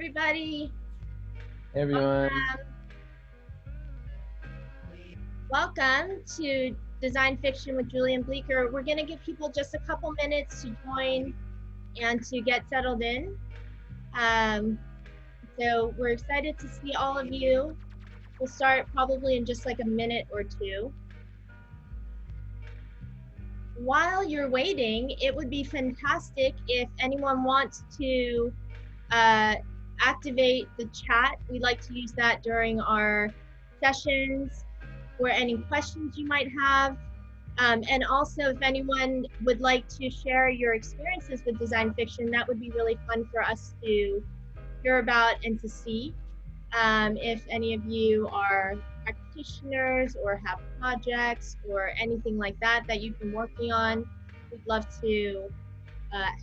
everybody. Hey everyone. Welcome to Design Fiction with Julian Bleecker. We're going to give people just a couple minutes to join and to get settled in. So we're excited to see all of you. We'll start probably in just like a minute or two. While you're waiting, it would be fantastic if anyone wants to activate the chat. We like to use that during our sessions or any questions you might have. And also, if anyone would like to share your experiences with design fiction, that would be really fun for us to hear about and to see. If any of you are practitioners or have projects or anything like that that you've been working on, we'd love to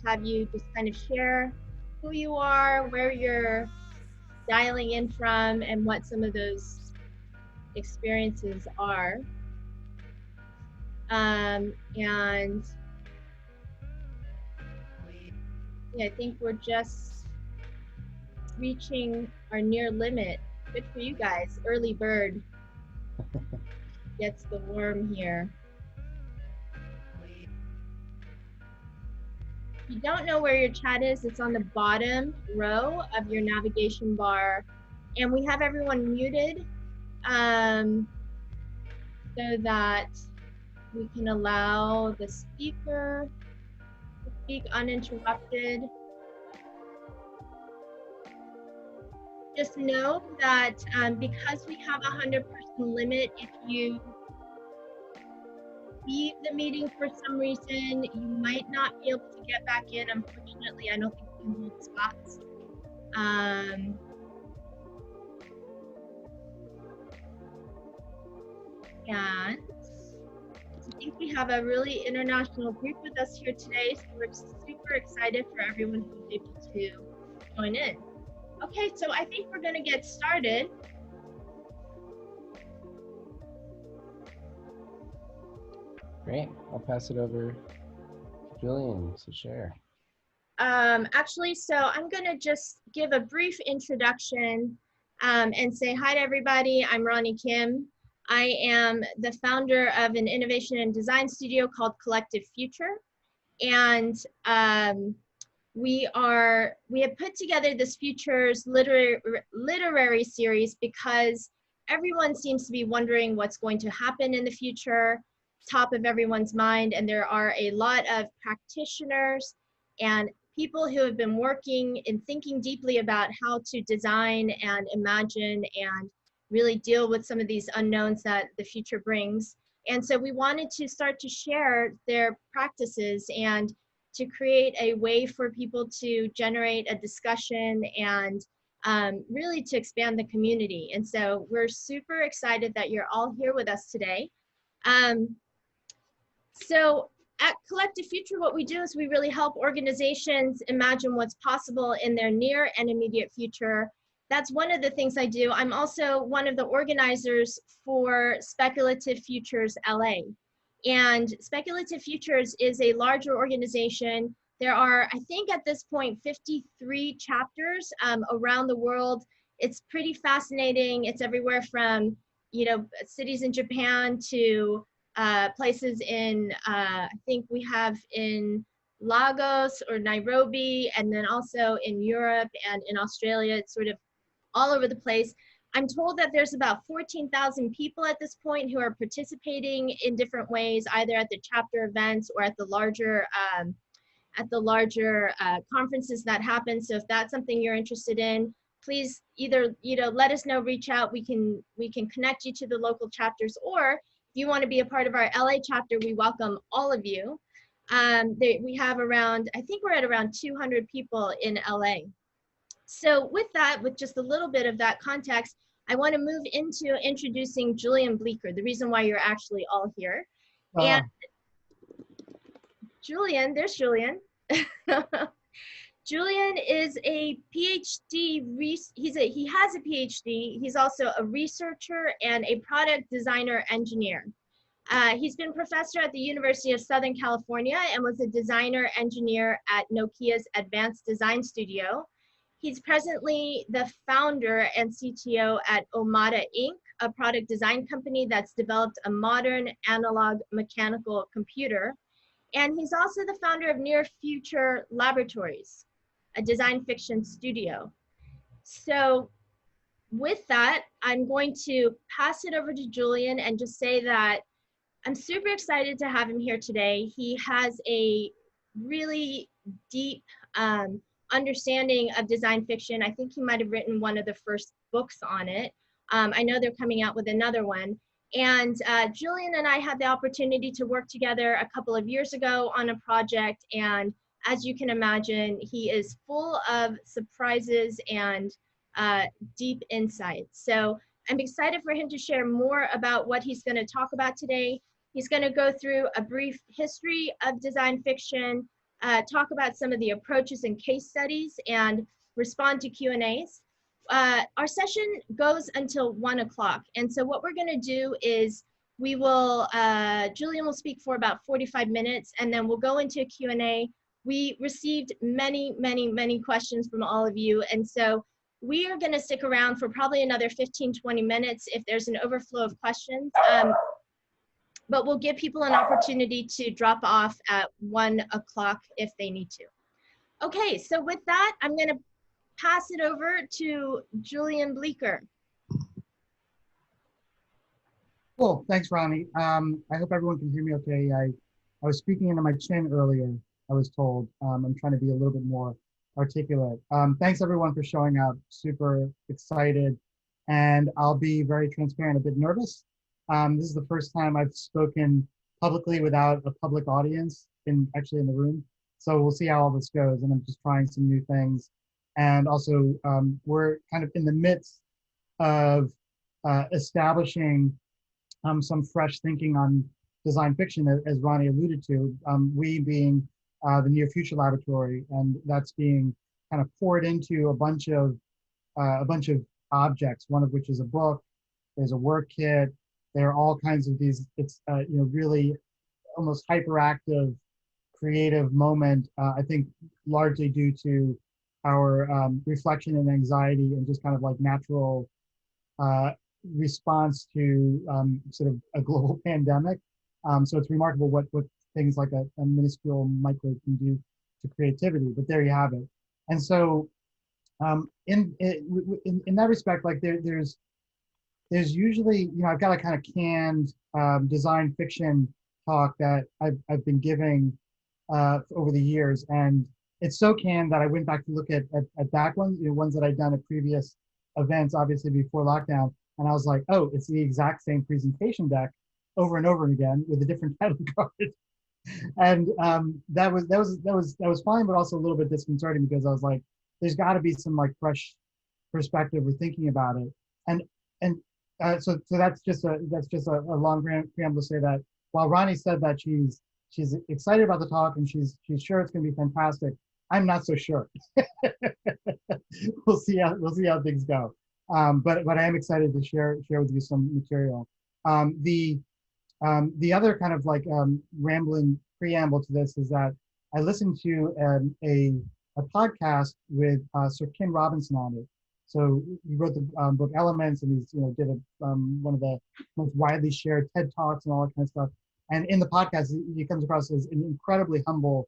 have you just kind of share who you are, where you're dialing in from, and what some of those experiences are. And yeah, I think we're just reaching our near limit. Good for you guys. Early bird gets the worm here. If you don't know where your chat is, it's on the bottom row of your navigation bar. And we have everyone muted so that we can allow the speaker to speak uninterrupted. Just know that because we have a 100% limit, if you leave the meeting for some reason, you might not be able to get back in. Unfortunately, I don't think we can hold spots. And I think we have a really international group with us here today, so we're super excited for everyone who's able to join in. Okay, so I think we're gonna get started. Great. I'll pass it over to Julian to share. Actually, so I'm gonna just give a brief introduction and say hi to everybody. I'm Ronni Kimm. I am the founder of an innovation and design studio called Collective Future. And we have put together this Futures literary series because everyone seems to be wondering what's going to happen in the future, top of everyone's mind, and there are a lot of practitioners and people who have been working and thinking deeply about how to design and imagine and really deal with some of these unknowns that the future brings. And so we wanted to start to share their practices and to create a way for people to generate a discussion and really to expand the community. And so we're super excited that you're all here with us today. So at Collective Future, what we do is we really help organizations imagine what's possible in their near and immediate future. That's one of the things I do. I'm also one of the organizers for Speculative Futures LA. And Speculative Futures is a larger organization. There are, I think at this point, 53 chapters around the world. It's pretty fascinating. It's everywhere from, cities in Japan to places in, I think we have in Lagos or Nairobi, and then also in Europe and in Australia. It's sort of all over the place. I'm told that there's about 14,000 people at this point who are participating in different ways, either at the chapter events or at the larger conferences that happen. So if that's something you're interested in, please either let us know, reach out. We can connect you to the local chapters, or if you want to be a part of our LA chapter, we welcome all of you. We have around, I think we're at around 200 people in LA. So with that, with just a little bit of that context, I want to move into introducing Julian Bleecker, the reason why you're actually all here. And Julian, there's Julian. Julian is a PhD, he has a PhD. He's also a researcher and a product designer engineer. He's been professor at the University of Southern California and was a designer engineer at Nokia's Advanced Design Studio. He's presently the founder and CTO at Omada Inc., a product design company that's developed a modern analog mechanical computer. And he's also the founder of Near Future Laboratories, a design fiction studio. So with that, I'm going to pass it over to Julian and just say that I'm super excited to have him here today. He has a really deep understanding of design fiction. I think he might have written one of the first books on it. I know they're coming out with another one. And Julian and I had the opportunity to work together a couple of years ago on a project. And as you can imagine, he is full of surprises and deep insights. So I'm excited for him to share more about what he's going to talk about today. He's going to go through a brief history of design fiction, talk about some of the approaches and case studies, and respond to Q&As. Our session goes until 1 o'clock. And so what we're going to do is we will, Julian will speak for about 45 minutes, and then we'll go into a Q&A. We received many, many, many questions from all of you. And so we are going to stick around for probably another 15, 20 minutes if there's an overflow of questions. But we'll give people an opportunity to drop off at 1 o'clock if they need to. Okay, so with that, I'm going to pass it over to Julian Bleecker. Cool, thanks, Ronnie. I hope everyone can hear me okay. I was speaking into my chin earlier, I was told. I'm trying to be a little bit more articulate. Thanks everyone for showing up, super excited. And I'll be very transparent, a bit nervous. This is the first time I've spoken publicly without a public audience actually in the room. So we'll see how all this goes. And I'm just trying some new things. And also we're kind of in the midst of establishing some fresh thinking on design fiction, as Ronnie alluded to, we being the Near Future Laboratory, and that's being kind of poured into a bunch of objects, one of which is a book. There's a work kit. There are all kinds of these, it's really almost hyperactive, creative moment, I think largely due to our reflection and anxiety and just kind of like natural response to sort of a global pandemic. So it's remarkable what things like a minuscule microbe can do to creativity, but there you have it. And so in that respect, like there's usually, I've got a kind of canned design fiction talk that I've been giving over the years. And it's so canned that I went back to look at back ones, ones that I'd done at previous events, obviously before lockdown. And I was like, oh, it's the exact same presentation deck over and over again with a different title card. And that was fine, but also a little bit disconcerting because I was like, there's got to be some like fresh perspective or thinking about it. So that's just a long preamble to say that while Ronnie said that she's excited about the talk and she's sure it's going to be fantastic, I'm not so sure. We'll see how things go. But I am excited to share with you some material. The other kind of like rambling preamble to this is that I listened to a podcast with Sir Ken Robinson on it. So he wrote the book Elements, and he's did one of the most widely shared TED Talks and all that kind of stuff. And in the podcast, he comes across as an incredibly humble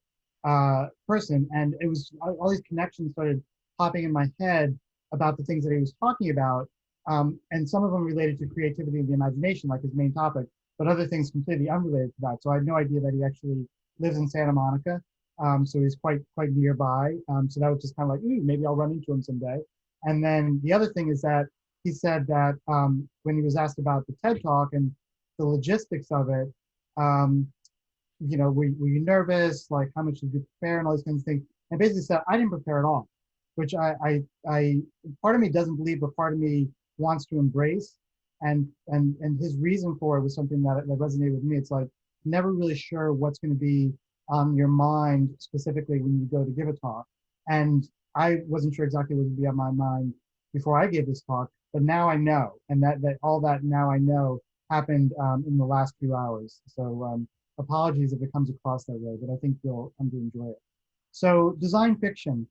person. And it was all these connections started popping in my head about the things that he was talking about. And some of them related to creativity and the imagination, like his main topic, but other things completely unrelated to that. So I had no idea that he actually lives in Santa Monica. So he's quite nearby. So that was just kind of like, maybe I'll run into him someday. And then the other thing is that he said that when he was asked about the TED Talk and the logistics of it, were you nervous? Like, how much did you prepare and all these kinds of things? And basically said, I didn't prepare at all, which I part of me doesn't believe, but part of me wants to embrace. And his reason for it was something that resonated with me. It's like, never really sure what's going to be on your mind specifically when you go to give a talk. And I wasn't sure exactly what would be on my mind before I gave this talk, but now I know. And that all that now I know happened in the last few hours. So apologies if it comes across that way, but I think you'll come to enjoy it. So design fiction,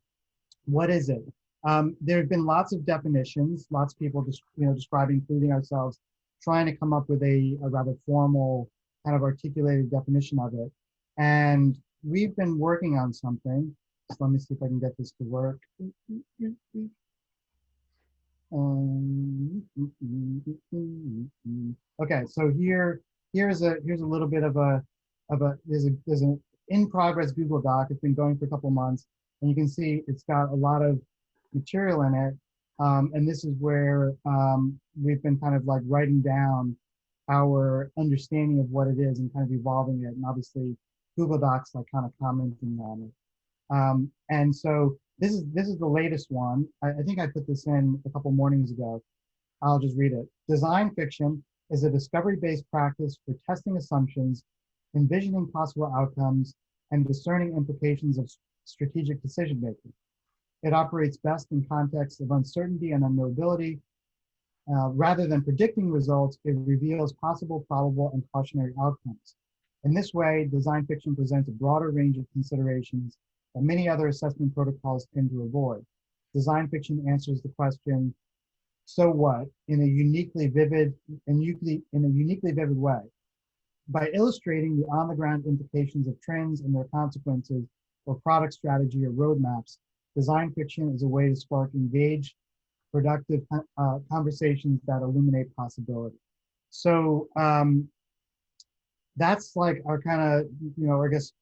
what is it? There have been lots of definitions, lots of people just describing, including ourselves, trying to come up with a rather formal kind of articulated definition of it. And we've been working on something. So let me see if I can get this to work. Okay, so here's a little bit of a there's an in progress Google Doc. It's been going for a couple months, and you can see it's got a lot of material in it. And this is where we've been kind of like writing down our understanding of what it is and kind of evolving it. And obviously, Google Docs like kind of commenting on it. And so this is the latest one. I think I put this in a couple mornings ago. I'll just read it. Design fiction is a discovery-based practice for testing assumptions, envisioning possible outcomes, and discerning implications of strategic decision-making. It operates best in contexts of uncertainty and unknowability. Rather than predicting results, it reveals possible, probable, and cautionary outcomes. In this way, design fiction presents a broader range of considerations that many other assessment protocols tend to avoid. Design fiction answers the question, so what, in a uniquely vivid way. By illustrating the on-the-ground implications of trends and their consequences or product strategy or roadmaps, design fiction is a way to spark engaged, productive conversations that illuminate possibility. So that's like our kind of, I guess,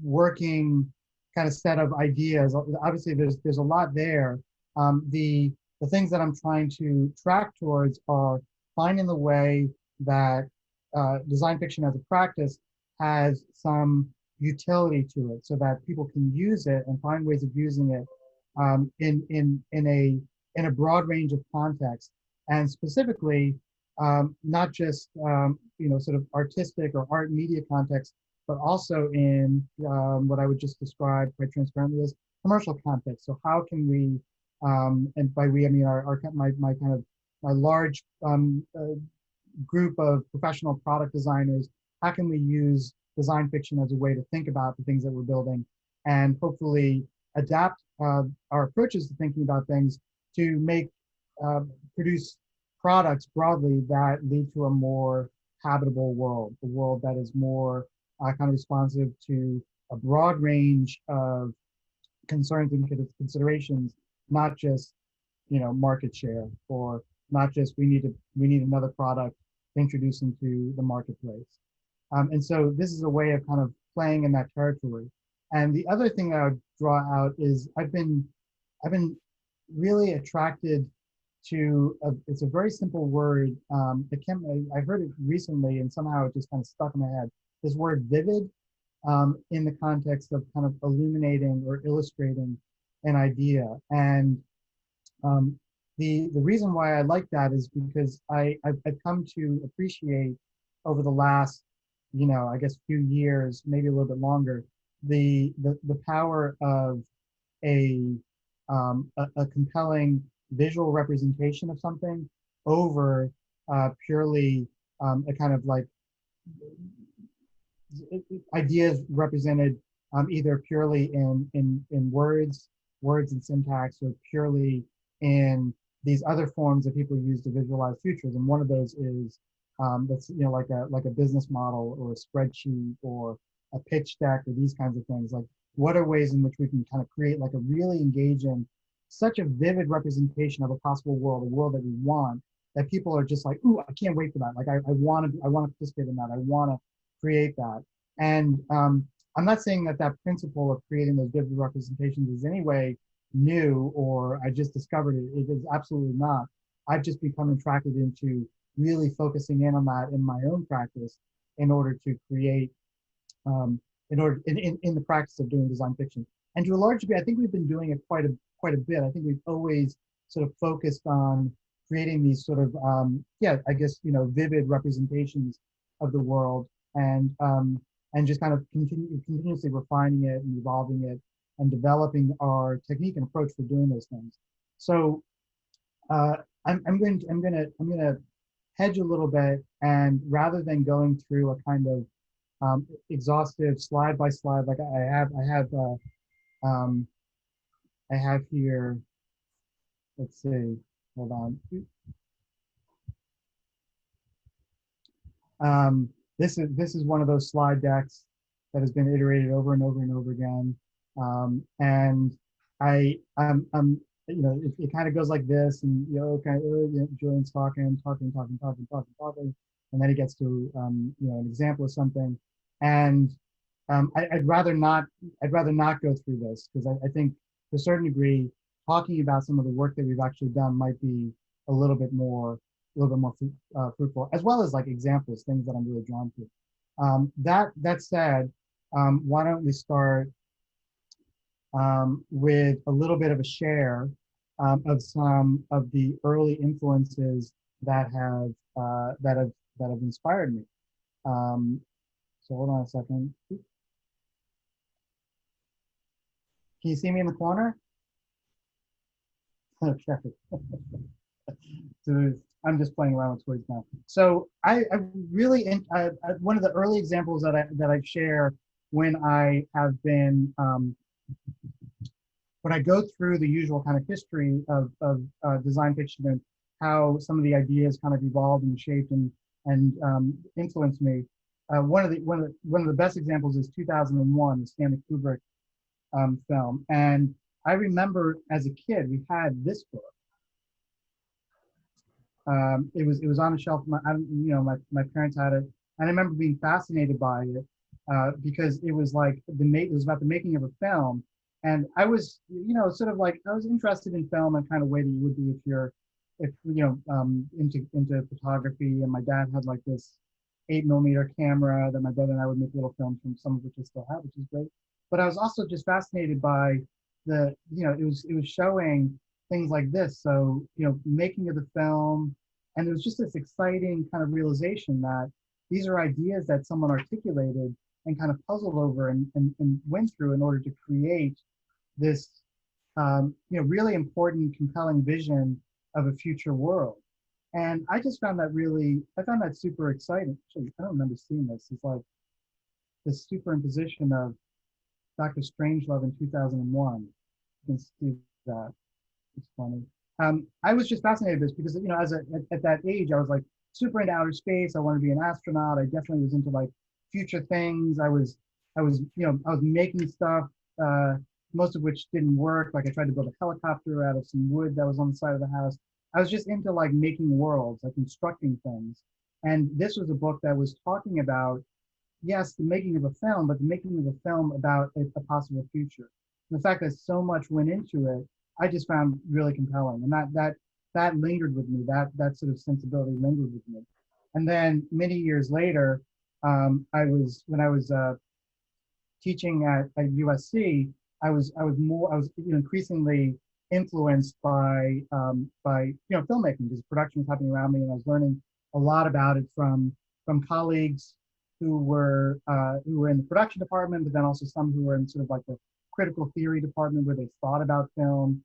working kind of set of ideas. Obviously, there's a lot there. The things that I'm trying to track towards are finding the way that design fiction as a practice has some utility to it, so that people can use it and find ways of using it in a broad range of contexts, and specifically not just sort of artistic or art media context, but also in what I would just describe quite transparently as commercial context. So how can we, and by we I mean my large group of professional product designers, how can we use design fiction as a way to think about the things that we're building, and hopefully adapt our approaches to thinking about things to make produce products broadly that lead to a more habitable world, a world that is more kind of responsive to a broad range of concerns and considerations, not just market share, or not just we need another product to introduce into the marketplace. And so this is a way of kind of playing in that territory. And the other thing that I would draw out is I've been really attracted to it's a very simple word. I heard it recently and somehow it just kind of stuck in my head. This word vivid, in the context of kind of illuminating or illustrating an idea. And the reason why I like that is because I've come to appreciate over the last, I guess few years, maybe a little bit longer, the power of a compelling visual representation of something over purely a kind of like ideas represented either purely in words and syntax, or purely in these other forms that people use to visualize futures. And one of those is that's like a business model or a spreadsheet or a pitch deck or these kinds of things. Like, what are ways in which we can kind of create like a really engaging, such a vivid representation of a possible world, a world that we want, that people are just like, ooh, I can't wait for that. Like I want to participate in that. I want to create that. And I'm not saying that principle of creating those vivid representations is any way new, or I just discovered it. It is absolutely not. I've just become attracted into really focusing in on that in my own practice in order to create, in the practice of doing design fiction. And to a large degree, I think we've been doing it quite a bit. I think we've always sort of focused on creating these sort of, vivid representations of the world, and just kind of continuously refining it and evolving it and developing our technique and approach for doing those things. So I'm gonna hedge a little bit, and rather than going through a kind of exhaustive slide by slide, like I have I have here, let's see, hold on. This is one of those slide decks that has been iterated over and over and over again. And I'm it kind of goes like this, and Julian's talking, and then he gets to an example of something, and I'd rather not go through this because I think to a certain degree talking about some of the work that we've actually done might be a little bit more fruitful, as well as like examples, things that I'm really drawn to. That said, why don't we start with a little bit of a share of some of the early influences that have inspired me. So hold on a second. Can you see me in the corner? Okay. So I'm just playing around with words now. So I really one of the early examples that I share when I have been when I go through the usual kind of history of design fiction and how some of the ideas kind of evolved and shaped and influenced me. One of the best examples is 2001, the Stanley Kubrick film. And I remember as a kid, we had this book. It was on a shelf. My parents had it, and I remember being fascinated by it because it was like it was about the making of a film, and I was sort of like I was interested in film in kind of way that you would be if into photography. And my dad had like this 8mm camera that my brother and I would make little films from, some of which I still have, which is great. But I was also just fascinated by it was showing things like this. So, making of the film, and it was just this exciting kind of realization that these are ideas that someone articulated and kind of puzzled over and went through in order to create this, really important, compelling vision of a future world. And I just found I found that super exciting. Actually, I don't remember seeing this. It's like this superimposition of Dr. Strangelove in 2001. You can see that. It's funny. I was just fascinated with this because, at that age, I was like super into outer space. I wanted to be an astronaut. I definitely was into like future things. I was making stuff, most of which didn't work. Like I tried to build a helicopter out of some wood that was on the side of the house. I was just into like making worlds, like constructing things. And this was a book that was talking about, yes, the making of a film, but the making of a film about a possible future. And the fact that so much went into it, I just found really compelling, and that lingered with me. That sort of sensibility lingered with me. And then many years later, when I was teaching at USC, I was increasingly influenced by filmmaking, because production was happening around me, and I was learning a lot about it from colleagues who were in the production department, but then also some who were in sort of like the critical theory department where they thought about film,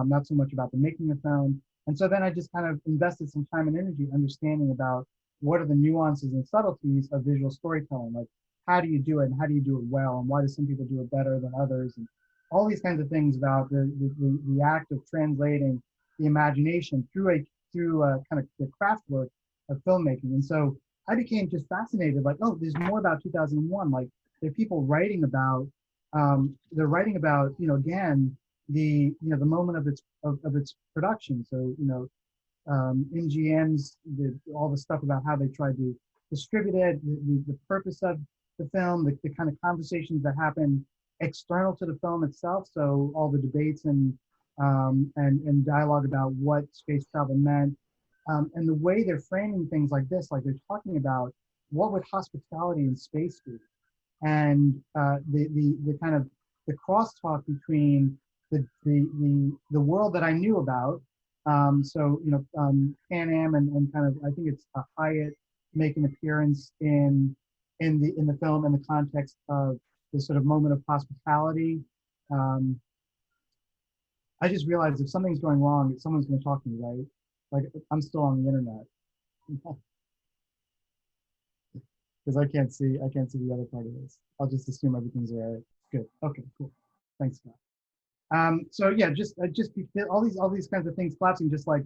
not so much about the making of film. And so then I just kind of invested some time and energy understanding about what are the nuances and subtleties of visual storytelling. Like, how do you do it, and how do you do it well, and why do some people do it better than others, and all these kinds of things about the act of translating the imagination through a kind of the craft work of filmmaking. And so I became just fascinated, like, oh, there's more about 2001. Like, there are people writing about, again, the moment of its production. So, MGM's all the stuff about how they tried to distribute it, the purpose of the film, the kind of conversations that happen external to the film itself. So all the debates and dialogue about what space travel meant, and the way they're framing things like this, like they're talking about what would hospitality in space be, and the kind of the crosstalk between the world that I knew about. Pan Am and kind of, I think it's a Hyatt make an appearance in the film in the context of this sort of moment of hospitality. I just realized if something's going wrong, someone's going to talk to me, right? Like, I'm still on the internet because I can't see the other part of this. I'll just assume everything's all right. Good. Okay, cool. Thanks, Scott. So yeah, just all these kinds of things collapsing just like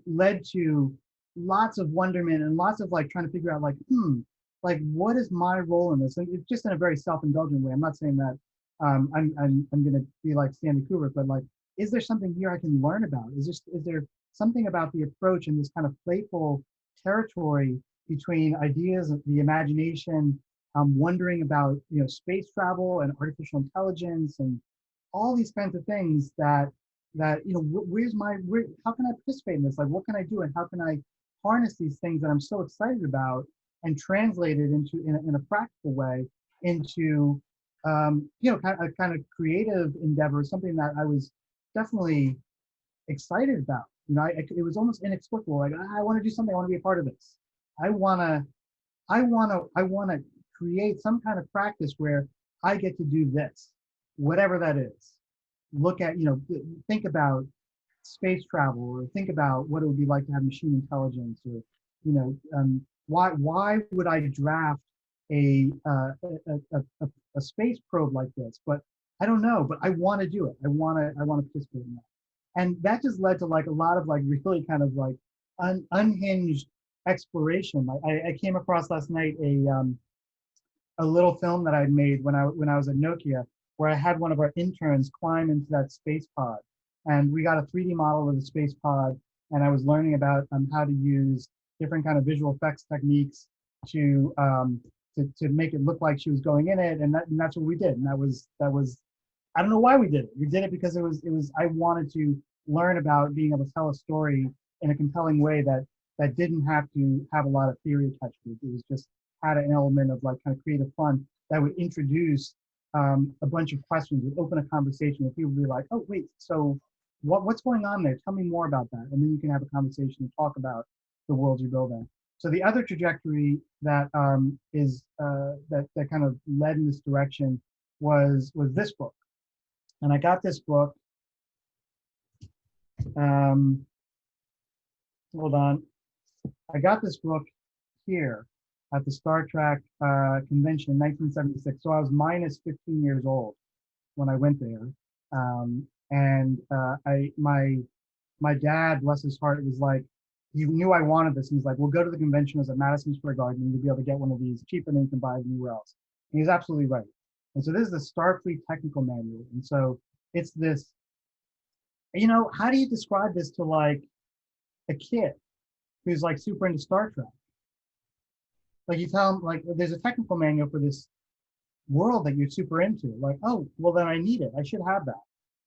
led to lots of wonderment and lots of like trying to figure out like, like what is my role in this? And it's just in a very self-indulgent way. I'm not saying that I'm gonna be like Stanley Kubrick, but like, is there something here I can learn about? Is there something about the approach and this kind of playful territory between ideas, the imagination, wondering about space travel and artificial intelligence and all these kinds of things that how can I participate in this? Like, what can I do, and how can I harness these things that I'm so excited about and translate it into in a practical way into kind of creative endeavor, something that I was definitely excited about. It was almost inexplicable. Like, I want to do something. I want to be a part of this. I wanna I wanna create some kind of practice where I get to do this, whatever that is. Look at, think about space travel, or think about what it would be like to have machine intelligence, or, why would I draft a, a space probe like this? But I don't know, but I want to do it. I want to participate in that. And that just led to like a lot of like really kind of like unhinged exploration. I came across last night a little film that I'd made when I was at Nokia, where I had one of our interns climb into that space pod, and we got a 3D model of the space pod, and I was learning about how to use different kind of visual effects techniques to to make it look like she was going in it, and that's what we did, and that was I don't know why we did it. We did it because it was I wanted to learn about being able to tell a story in a compelling way that didn't have to have a lot of theory attached to it. It was just had an element of like kind of creative fun that would introduce a bunch of questions, would open a conversation, and people would be like, oh wait, so what's going on there? Tell me more about that. And then you can have a conversation and talk about the world you're building. So the other trajectory that is that kind of led in this direction was this book. And I got this book, hold on. I got this book here at the Star Trek convention in 1976. So I was minus 15 years old when I went there. My dad, bless his heart, was like, he knew I wanted this. And he's like, we'll go to the convention. It was at Madison Square Garden, and you'll be able to get one of these cheaper than you can buy it anywhere else. And he's absolutely right. And so this is the Starfleet Technical Manual. And so it's this, how do you describe this to like a kid who's like super into Star Trek? Like, you tell them, like, there's a technical manual for this world that you're super into. Like, oh, well then I need it. I should have that.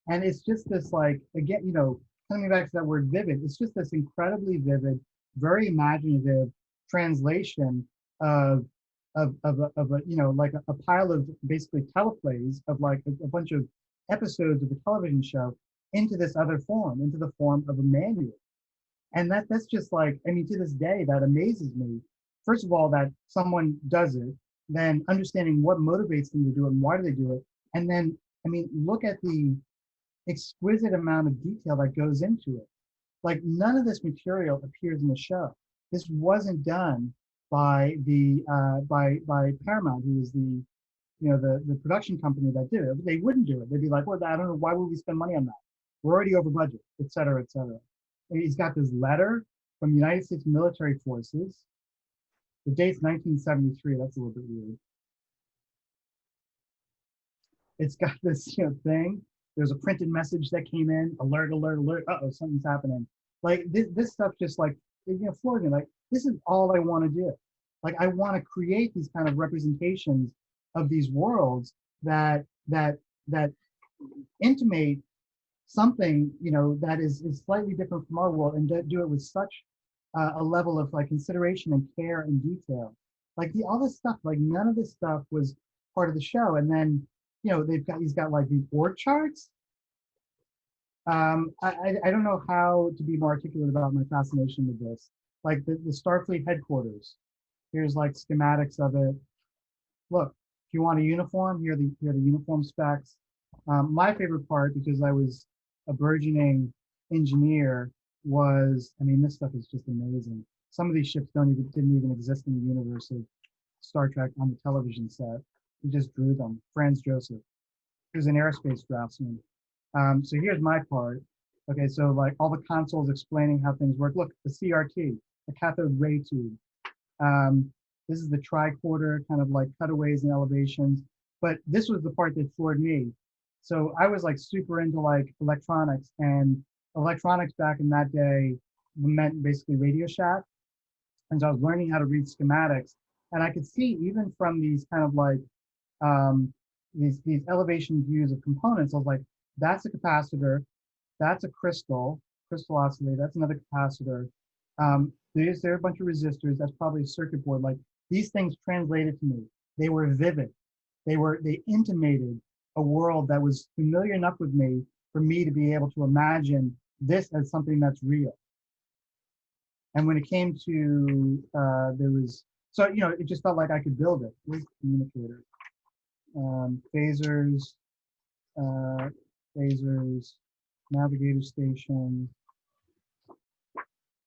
And it's just this like, again, coming back to that word vivid, it's just this incredibly vivid, very imaginative translation of a like a pile of basically teleplays of like a bunch of episodes of a television show into this other form, into the form of a manual. And that's just like, I mean, to this day, that amazes me. First of all, that someone does it, then understanding what motivates them to do it and why do they do it. And then, I mean, look at the exquisite amount of detail that goes into it. Like, none of this material appears in the show. This wasn't done by the by Paramount, who is the production company that did it. They wouldn't do it. They'd be like, well, I don't know, why would we spend money on that? We're already over budget, et cetera, et cetera. And he's got this letter from the United States Military Forces. The date's 1973. That's a little bit weird. It's got this thing. There's a printed message that came in. Alert, alert, alert. Uh-oh, something's happening. Like, this stuff just like, floored me. Like, this is all I want to do. Like, I want to create these kind of representations of these worlds that intimate something that is slightly different from our world, and do it with such a level of like consideration and care and detail. Like, all this stuff, like none of this stuff was part of the show. And then he's got like these org charts. I don't know how to be more articulate about my fascination with this. Like the Starfleet headquarters. Here's like schematics of it. Look, if you want a uniform, here are the uniform specs. My favorite part, because I was a burgeoning engineer, was, I mean, this stuff is just amazing. Some of these ships didn't even exist in the universe of Star Trek on the television set. He just drew them. Franz Joseph. He was an aerospace draftsman. So here's my part. Okay, so like all the consoles explaining how things work. Look, the CRT, the cathode ray tube. This is the tricorder, kind of like cutaways and elevations. But this was the part that floored me. So I was like super into like electronics, and electronics back in that day meant basically Radio Shack. And so I was learning how to read schematics, and I could see even from these kind of like um, these elevation views of components. I was like, that's a capacitor, that's a crystal oscillator, that's another capacitor. There are a bunch of resistors. That's probably a circuit board. Like these things translated to me. They were vivid. They intimated a world that was familiar enough with me for me to be able to imagine this as something that's real. And when it came to there was so it just felt like I could build it with communicators, phasers, uh, phasers, navigator station.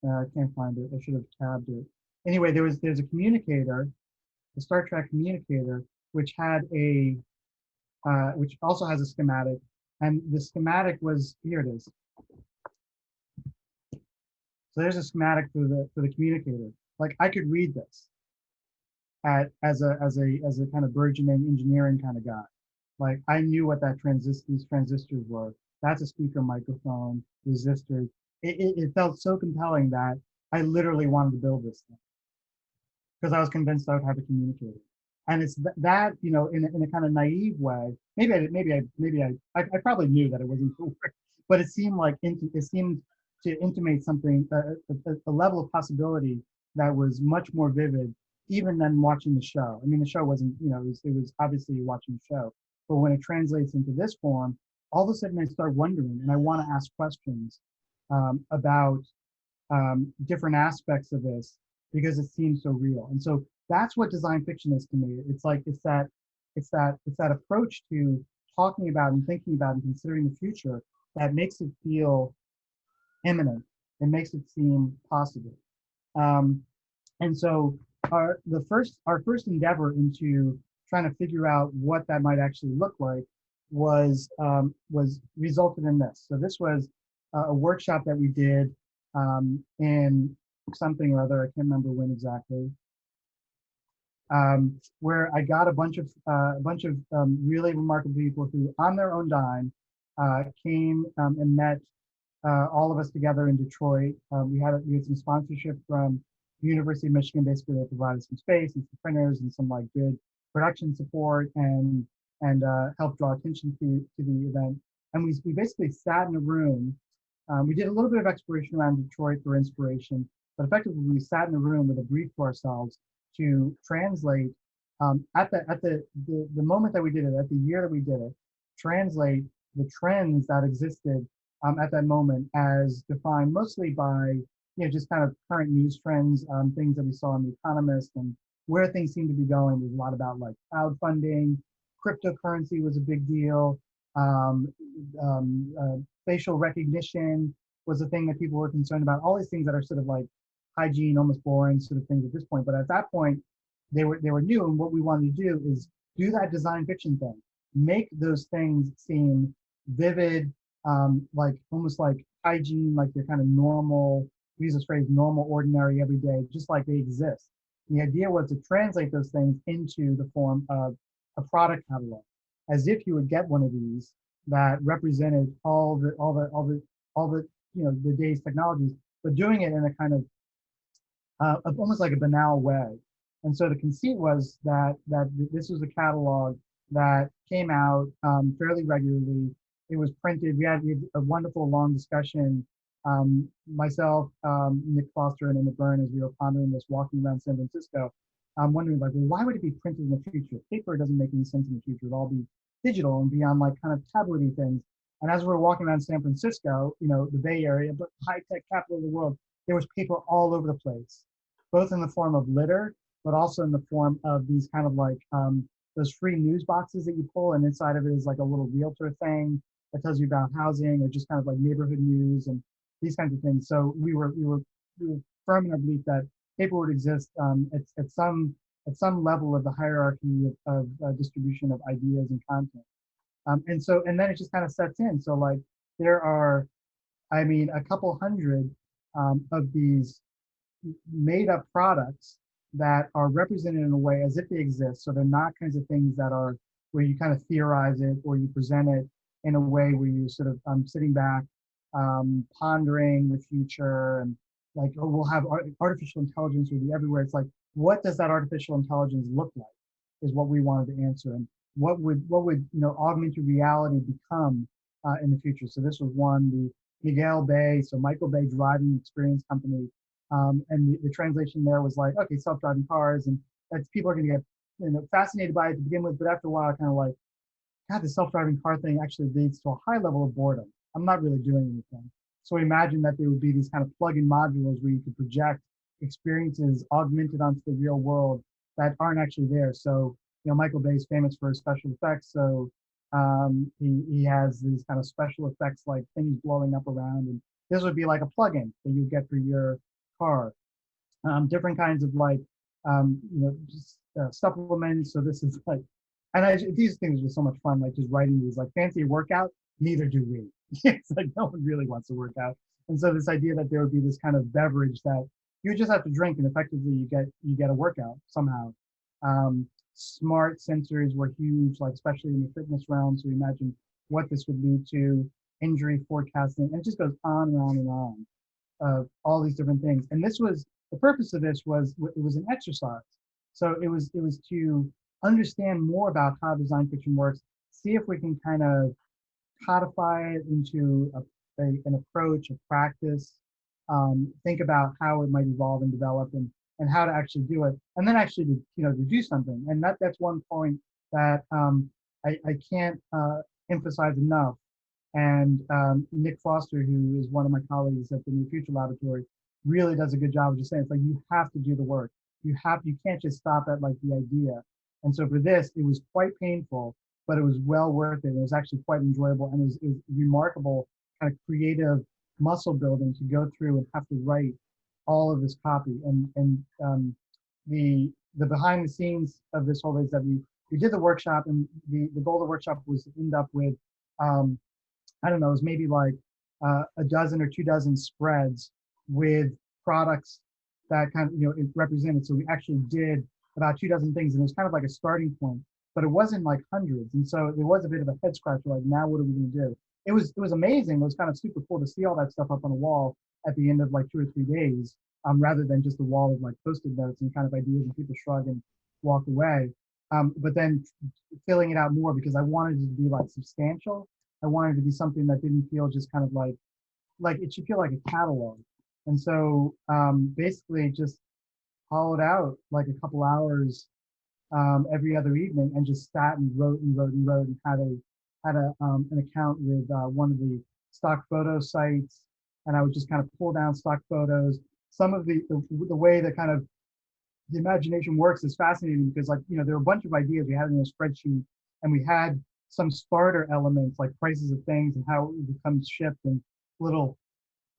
I can't find it. I should have tabbed it. Anyway, there's a communicator, a Star Trek communicator, which had a which also has a schematic, and the schematic was here. It is. So there's a schematic for the communicator. Like I could read this as a kind of burgeoning engineering kind of guy. Like I knew what these transistors were. That's a speaker microphone, resistors. It felt so compelling that I literally wanted to build this thing because I was convinced I would have a communicator. And it's that in a kind of naive way. I probably knew that it wasn't going to work, but it seemed to intimate something, a level of possibility that was much more vivid even than watching the show. I mean, the show wasn't, it was obviously watching the show, but when it translates into this form, all of a sudden I start wondering, and I want to ask questions about different aspects of this because it seems so real. And so that's what design fiction is to me. It's like it's that approach to talking about and thinking about and considering the future that makes it feel imminent. It makes it seem possible. And so our first endeavor into trying to figure out what that might actually look like was resulted in this. So this was a workshop that we did in something or other. I can't remember when exactly. Where I got a bunch of really remarkable people who, on their own dime, came and met all of us together in Detroit. We had some sponsorship from the University of Michigan. Basically, they provided some space and some printers and some like good production support and helped draw attention to the event. And we basically sat in a room. We did a little bit of exploration around Detroit for inspiration, but effectively we sat in a room with a brief to ourselves to translate at the moment that we did it, at the year that we did it, translate the trends that existed at that moment as defined mostly by just kind of current news trends, things that we saw in The Economist and where things seem to be going. There's a lot about like crowdfunding, cryptocurrency was a big deal. Facial recognition was a thing that people were concerned about. All these things that are sort of like hygiene, almost boring sort of things at this point. But at that point, they were new, and what we wanted to do is do that design fiction thing, make those things seem vivid, like almost like hygiene, like they're kind of normal. We use this phrase, normal, ordinary, everyday, just like they exist. And the idea was to translate those things into the form of a product catalog, as if you would get one of these that represented all the the day's technologies, but doing it in a kind of almost like a banal way. And so the conceit was that this was a catalog that came out fairly regularly. It was printed. We had a wonderful long discussion. Myself, Nick Foster, and Emma Byrne, as we were pondering this, walking around San Francisco, wondering like, well, why would it be printed in the future? Paper doesn't make any sense in the future. It'll all be digital and be on like kind of tablet-y things. And as we were walking around San Francisco, the Bay Area, but high-tech capital of the world, there was paper all over the place, both in the form of litter, but also in the form of these kind of like those free news boxes that you pull, and inside of it is like a little realtor thing that tells you about housing or just kind of like neighborhood news and these kinds of things. So we were firm in our belief that paper would exist at some level of the hierarchy of distribution of ideas and content. And then it just kind of sets in. So like there are, I mean, a couple hundred of these made up products that are represented in a way as if they exist. So they're not kinds of things that are where you kind of theorize it or you present it in a way where you're sort of sitting back, pondering the future and like, oh, we'll have artificial intelligence will be everywhere. It's like, what does that artificial intelligence look like is what we wanted to answer. And what would augmented reality become in the future? So this was one, the Miguel Bay, so Michael Bay Driving Experience Company. And the translation there was like, okay, self-driving cars, and that's people are going to get fascinated by it to begin with, but after a while, kind of like, God, the self-driving car thing actually leads to a high level of boredom. I'm not really doing anything. So imagine that there would be these kind of plug-in modules where you could project experiences augmented onto the real world that aren't actually there. So Michael Bay is famous for his special effects, so he has these kind of special effects like things blowing up around, and this would be like a plug-in that you get for your car. Different kinds of like, just supplements. So this is like, these things are just so much fun, like just writing these like fancy workout. Neither do we. It's like no one really wants to work out. And so this idea that there would be this kind of beverage that you just have to drink and effectively you get a workout somehow. Smart sensors were huge, like especially in the fitness realm. So imagine what this would lead to, injury forecasting, and it just goes on and on and on of all these different things. And this was the purpose of this was it was an exercise. So it was to understand more about how design fiction works, see if we can kind of codify it into an approach, a practice, think about how it might evolve and develop, and how to actually do it, and then actually to do something. And that's one point that I can't emphasize enough. And Nick Foster, who is one of my colleagues at the New Future Laboratory, really does a good job of just saying, it's like, you have to do the work. You can't just stop at like the idea. And so for this, it was quite painful, but it was well worth it. It was actually quite enjoyable, and it was remarkable kind of creative muscle building to go through and have to write all of this copy. And the behind the scenes of this whole is that we did the workshop, and the goal of the workshop was to end up with I don't know, it was maybe like a dozen or 2 dozen spreads with products that kind of, it represented. So we actually did about 2 dozen things, and it was kind of like a starting point, but it wasn't like hundreds. And so there was a bit of a head scratcher, like, now what are we going to do? It was amazing. It was kind of super cool to see all that stuff up on a wall at the end of like 2 or 3 days, rather than just a wall of like Post-it notes and kind of ideas, and people shrug and walk away. But then filling it out more, because I wanted it to be like substantial. I wanted it to be something that didn't feel just kind of like it should feel like a catalog. And so basically just hollowed out like a couple hours every other evening, and just sat and wrote and wrote and wrote, and had an account with one of the stock photo sites, and I would just kind of pull down stock photos. Some of the way that kind of the imagination works is fascinating, because like there were a bunch of ideas we had in a spreadsheet, and we had some starter elements like prices of things and how it becomes shipped, and little,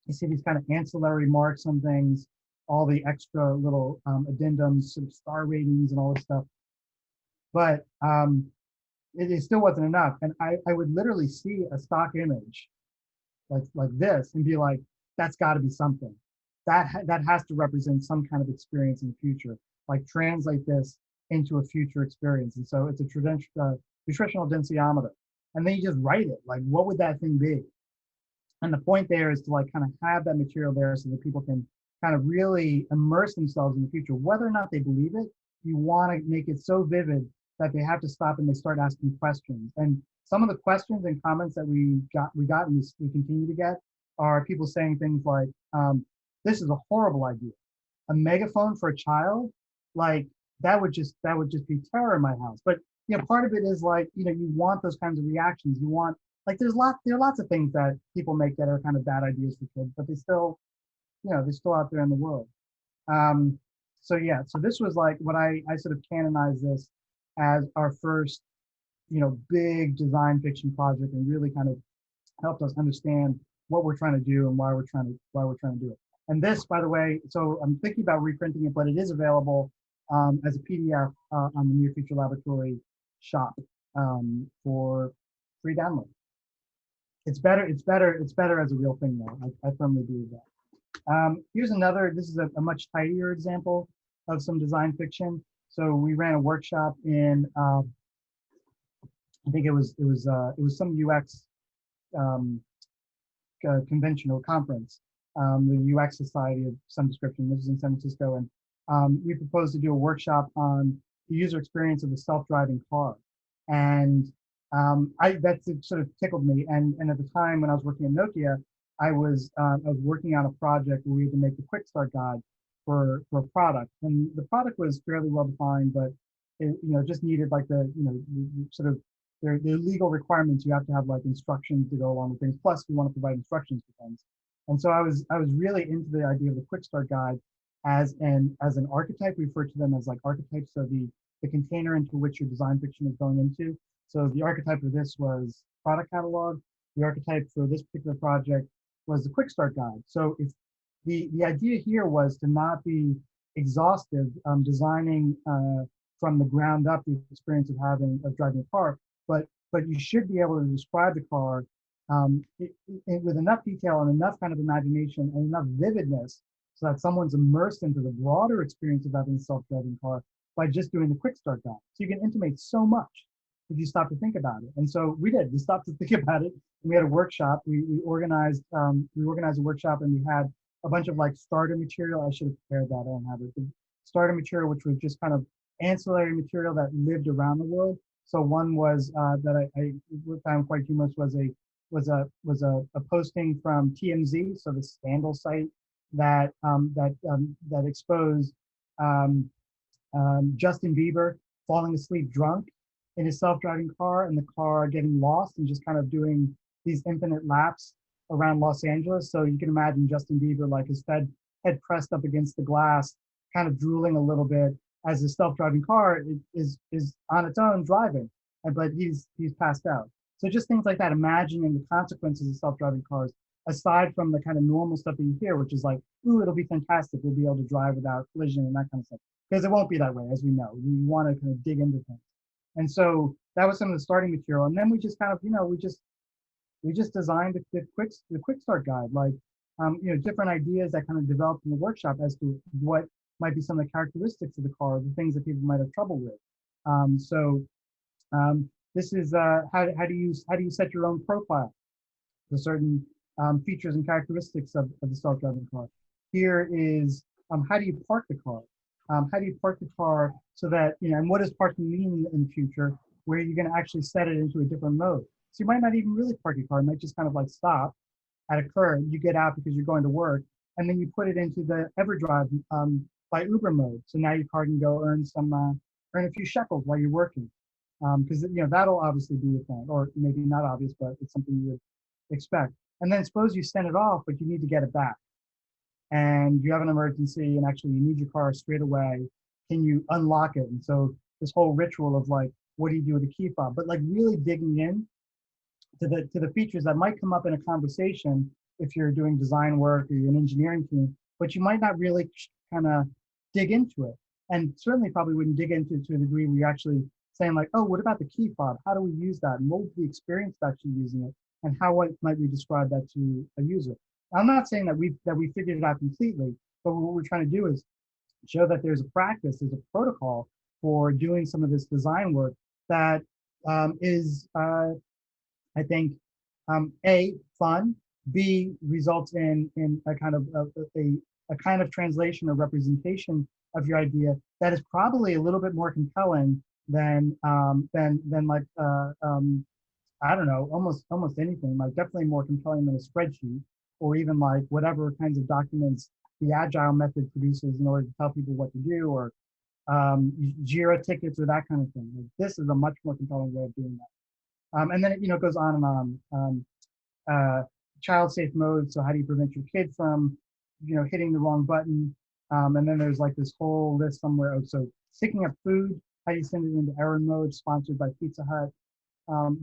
you see these kind of ancillary marks on things, all the extra little addendums, sort of star ratings and all this stuff. But it still wasn't enough. And I would literally see a stock image like this and be like, that's got to be something. That has to represent some kind of experience in the future. Like, translate this into a future experience. And so it's a nutritional densiometer. And then you just write it. Like, what would that thing be? And the point there is to like kind of have that material there so that people can kind of really immerse themselves in the future. Whether or not they believe it, you want to make it so vivid that they have to stop and they start asking questions. And some of the questions and comments that we got and we continue to get are people saying things like, this is a horrible idea. A megaphone for a child, like that would just be terror in my house. But part of it is like, you want those kinds of reactions. You want, like, there are lots of things that people make that are kind of bad ideas for kids, but they're still out there in the world. So this was like what I sort of canonized this as our first, big design fiction project, and really kind of helped us understand what we're trying to do and why we're trying to do it. And this, by the way, so I'm thinking about reprinting it, but it is available as a PDF on the Near Future Laboratory shop for free download. It's better as a real thing though. I firmly believe that. Here's another, this is a much tidier example of some design fiction. So we ran a workshop in, I think it was some UX conventional conference, the UX Society of some description. This is in San Francisco, and we proposed to do a workshop on the user experience of the self-driving car, and that sort of tickled me. And at the time when I was working at Nokia, I was working on a project where we had to make a quick start guide for a product, and the product was fairly well defined, but it just needed like the sort of the legal requirements. You have to have like instructions to go along with things. Plus, we want to provide instructions for things. And so I was really into the idea of the quick start guide as an archetype. We refer to them as like archetypes. So the container into which your design fiction is going into. So the archetype of this was product catalog. The archetype for this particular project was the quick start guide. So if the idea here was to not be exhaustive designing from the ground up the experience of driving a car, but you should be able to describe the car with enough detail and enough kind of imagination and enough vividness so that someone's immersed into the broader experience of having a self-driving car by just doing the quick start guide. So you can intimate so much if you stop to think about it. And so we did. We stopped to think about it. And we had a workshop. We organized a workshop, and we had a bunch of like starter material. I should have prepared that. I don't have it. The starter material, which was just kind of ancillary material that lived around the world. So one was that I found quite humorous was a posting from TMZ, so the scandal site that exposed Justin Bieber falling asleep drunk in his self-driving car, and the car getting lost and just kind of doing these infinite laps around Los Angeles. So you can imagine Justin Bieber like his head pressed up against the glass, kind of drooling a little bit as the self-driving car is on its own driving, but he's passed out. So just things like that, imagining the consequences of self-driving cars, aside from the kind of normal stuff that you hear, which is like, ooh, it'll be fantastic. We'll be able to drive without collision and that kind of stuff. Because it won't be that way, as we know. You want to kind of dig into things. And so that was some of the starting material. And then we just kind of, we just designed the quick start guide, like, different ideas that kind of developed in the workshop as to what might be some of the characteristics of the car, the things that people might have trouble with. This is how do you set your own profile for certain features and characteristics of the self-driving car. Here is how do you park the car? How do you park the car so that, and what does parking mean in the future, where you're going to actually set it into a different mode? So you might not even really park your car. You might just kind of like stop at a curb. You get out because you're going to work, and then you put it into the EverDrive by Uber mode. So now your car can go earn a few shekels while you're working. Because that'll obviously be a thing, or maybe not obvious, but it's something you would expect. And then suppose you send it off, but you need to get it back, and you have an emergency, and actually you need your car straight away. Can you unlock it? And so this whole ritual of like, what do you do with a key fob? But like really digging in to the features that might come up in a conversation if you're doing design work or you're an engineering team, but you might not really kind of dig into it, and certainly probably wouldn't dig into it to a degree where you're actually saying like, oh, what about the key fob? How do we use that? And what would be the experience of actually using it? And how might we describe that to a user? I'm not saying that we figured it out completely, but what we're trying to do is show that there's a practice, there's a protocol for doing some of this design work that is, I think, A, fun, B, results in a kind of a kind of translation or representation of your idea that is probably a little bit more compelling than like I don't know, almost anything, like definitely more compelling than a spreadsheet, or even like whatever kinds of documents the agile method produces in order to tell people what to do, or Jira tickets or that kind of thing. Like, this is a much more compelling way of doing that. And then it goes on and on. Child safe mode. So how do you prevent your kid from hitting the wrong button? And then there's like this whole list somewhere. So picking up food. How do you send it into errand mode? Sponsored by Pizza Hut.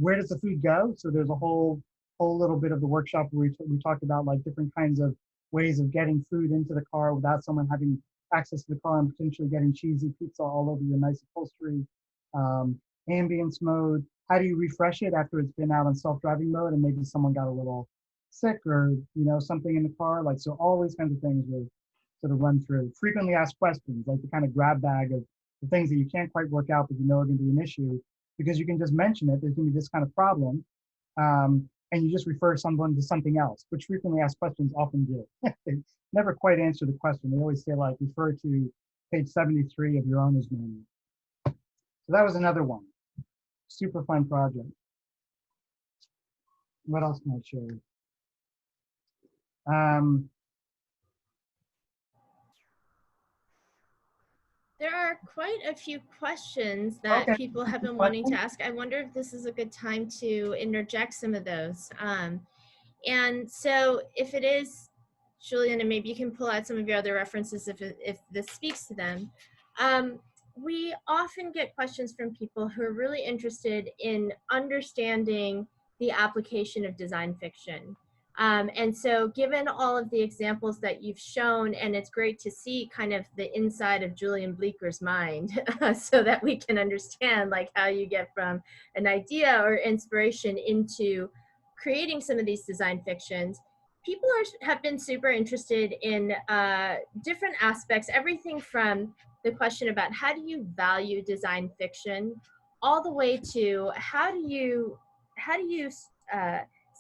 Where does the food go? So there's a whole little bit of the workshop where we talked about like different kinds of ways of getting food into the car without someone having access to the car and potentially getting cheesy pizza all over your nice upholstery. Ambience mode. how do you refresh it after it's been out on self-driving mode and maybe someone got a little sick or, something in the car? Like, so all these kinds of things were sort of run through. Frequently asked questions, like the kind of grab bag of the things that you can't quite work out, but are going to be an issue, because you can just mention it. There's going to be this kind of problem. And you just refer someone to something else, which frequently asked questions often do. They never quite answer the question. They always say, like, refer to page 73 of your owner's manual. So that was another one. Super fun project. What else can I share? There are quite a few questions that Okay. people have been wanting to ask. I wonder if this is a good time to interject some of those. And so if it is, Julian, and maybe you can pull out some of your other references if this speaks to them. We often get questions from people who are really interested in understanding the application of design fiction. And so given all of the examples that you've shown, and it's great to see kind of the inside of Julian Bleecker's mind so that we can understand like how you get from an idea or inspiration into creating some of these design fictions. People have been super interested in different aspects, everything from the question about how do you value design fiction, all the way to how do you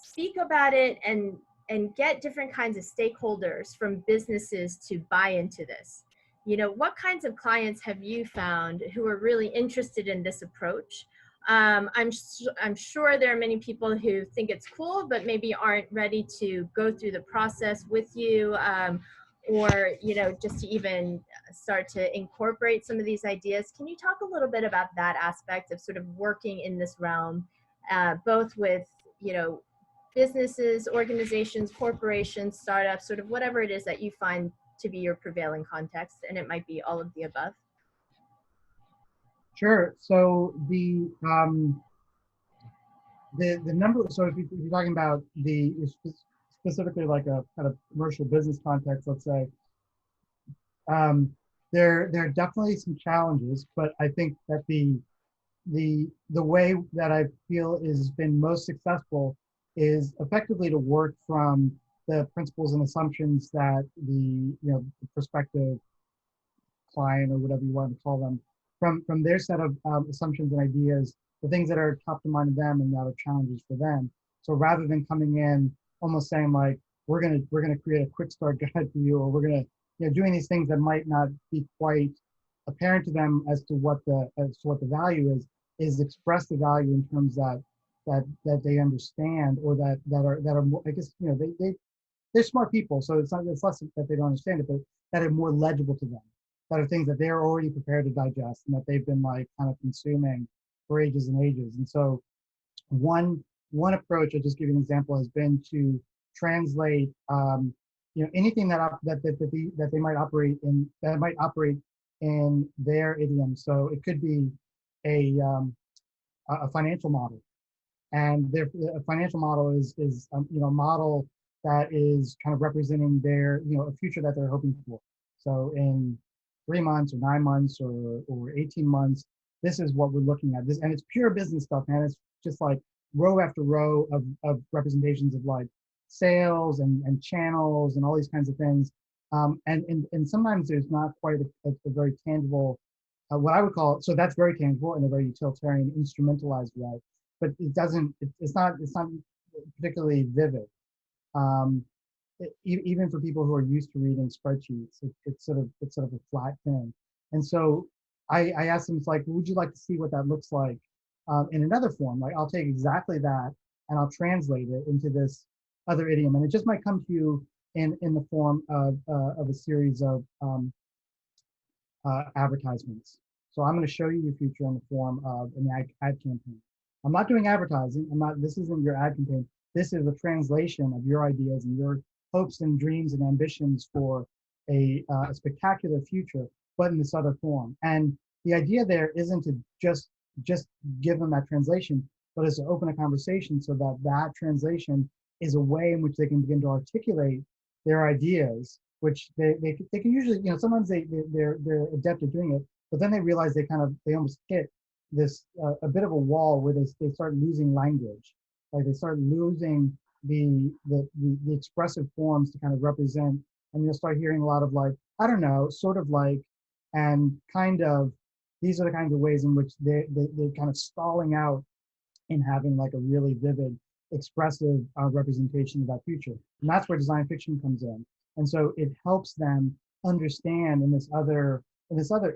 speak about it and get different kinds of stakeholders from businesses to buy into this. What kinds of clients have you found who are really interested in this approach? I'm sure there are many people who think it's cool, but maybe aren't ready to go through the process with you, or just to even start to incorporate some of these ideas. Can you talk a little bit about that aspect of sort of working in this realm, both with businesses, organizations, corporations, startups, sort of whatever it is that you find to be your prevailing context, and it might be all of the above? Sure. So the number. So if you're talking about specifically like a kind of commercial business context, let's say, there are definitely some challenges, but I think that the way that I feel has been most successful is effectively to work from the principles and assumptions that the prospective client, or whatever you want to call them, from their set of assumptions and ideas, the things that are top of mind to them and that are challenges for them. So rather than coming in almost saying like, we're gonna create a quick start guide for you, or we're gonna doing these things that might not be quite apparent to them as to what the value is express the value in terms that they understand, or that are more, I guess they're smart people, so it's less that they don't understand it, but that are more legible to them, that are things that they're already prepared to digest and that they've been like kind of consuming for ages and ages. And so one approach, I'll just give you an example, has been to translate anything that they might operate in their idiom. So it could be a financial model, and a financial model is a model that is kind of representing their a future that they're hoping for. So in 3 months or 9 months or 18 months, this is what we're looking at. This, and it's pure business stuff, man. It's just like row after row of representations of like sales and channels and all these kinds of things. And sometimes there's not quite a very tangible, what I would call, so that's very tangible in a very utilitarian, instrumentalized way, but it's not particularly vivid. Even for people who are used to reading spreadsheets, it's sort of a flat thing. And so I asked them, it's like, would you like to see what that looks like in another form? Like, I'll take exactly that and I'll translate it into this other idiom, and it just might come to you in the form of a series of advertisements. So I'm going to show you your future in the form of an ad campaign. I'm not doing advertising. This isn't your ad campaign. This is a translation of your ideas and your hopes and dreams and ambitions for a spectacular future, but in this other form. And the idea there isn't to just give them that translation, but is to open a conversation so that that translation is a way in which they can begin to articulate their ideas, which they can usually, sometimes they're adept at doing it, but then they realize they almost hit a bit of a wall where they start losing language, like they start losing the expressive forms to kind of represent, and you'll start hearing a lot of like, I don't know, sort of like, and kind of, these are the kinds of ways in which they're kind of stalling out in having like a really vivid, expressive representation of that future. And that's where design fiction comes in. And so it helps them understand in this other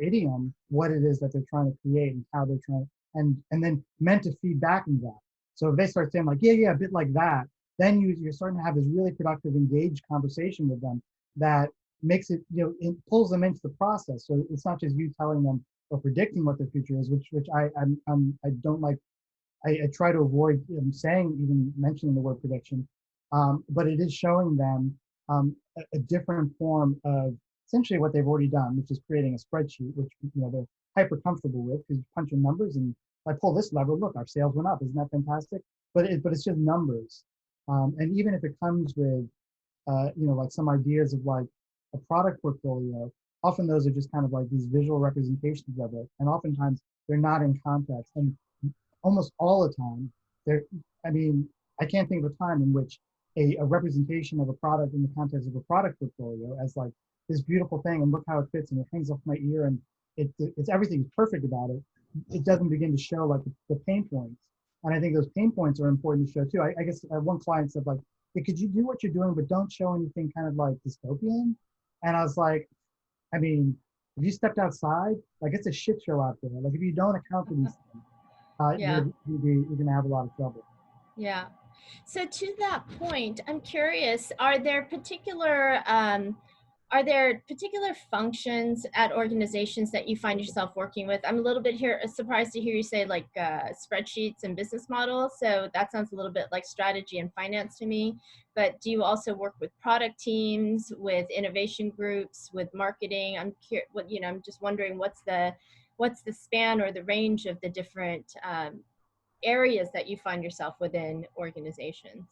idiom what it is that they're trying to create and how they're trying, and then meant to feed back into that. So if they start saying like, yeah, a bit like that, then you're starting to have this really productive, engaged conversation with them that makes it, it pulls them into the process. So it's not just you telling them or predicting what their future is, which I don't like. I try to avoid saying, even mentioning the word prediction, but it is showing them a different form of essentially what they've already done, which is creating a spreadsheet, which they're hyper comfortable with, because you punch in numbers and if I pull this lever, look, our sales went up. Isn't that fantastic? But it's just numbers, and even if it comes with like some ideas of like a product portfolio, often those are just kind of like these visual representations of it, and oftentimes they're not in context. And almost all the time, I mean, I can't think of a time in which a representation of a product in the context of a product portfolio as like this beautiful thing, and look how it fits, and it hangs off my ear, and it's everything's perfect about it. It doesn't begin to show like the pain points, and I think those pain points are important to show too. I guess one client said like, hey, could you do what you're doing, but don't show anything kind of like dystopian? And I was like, I mean, if you stepped outside, like it's a shit show out there. Like if you don't account for these things, Yeah. you're gonna have a lot of trouble. Yeah. So to that point, I'm curious, are there particular functions at organizations that you find yourself working with? I'm a little bit surprised to hear you say like spreadsheets and business models. So that sounds a little bit like strategy and finance to me. But do you also work with product teams, with innovation groups, with marketing? I'm just wondering what's the span or the range of the different areas that you find yourself within organizations?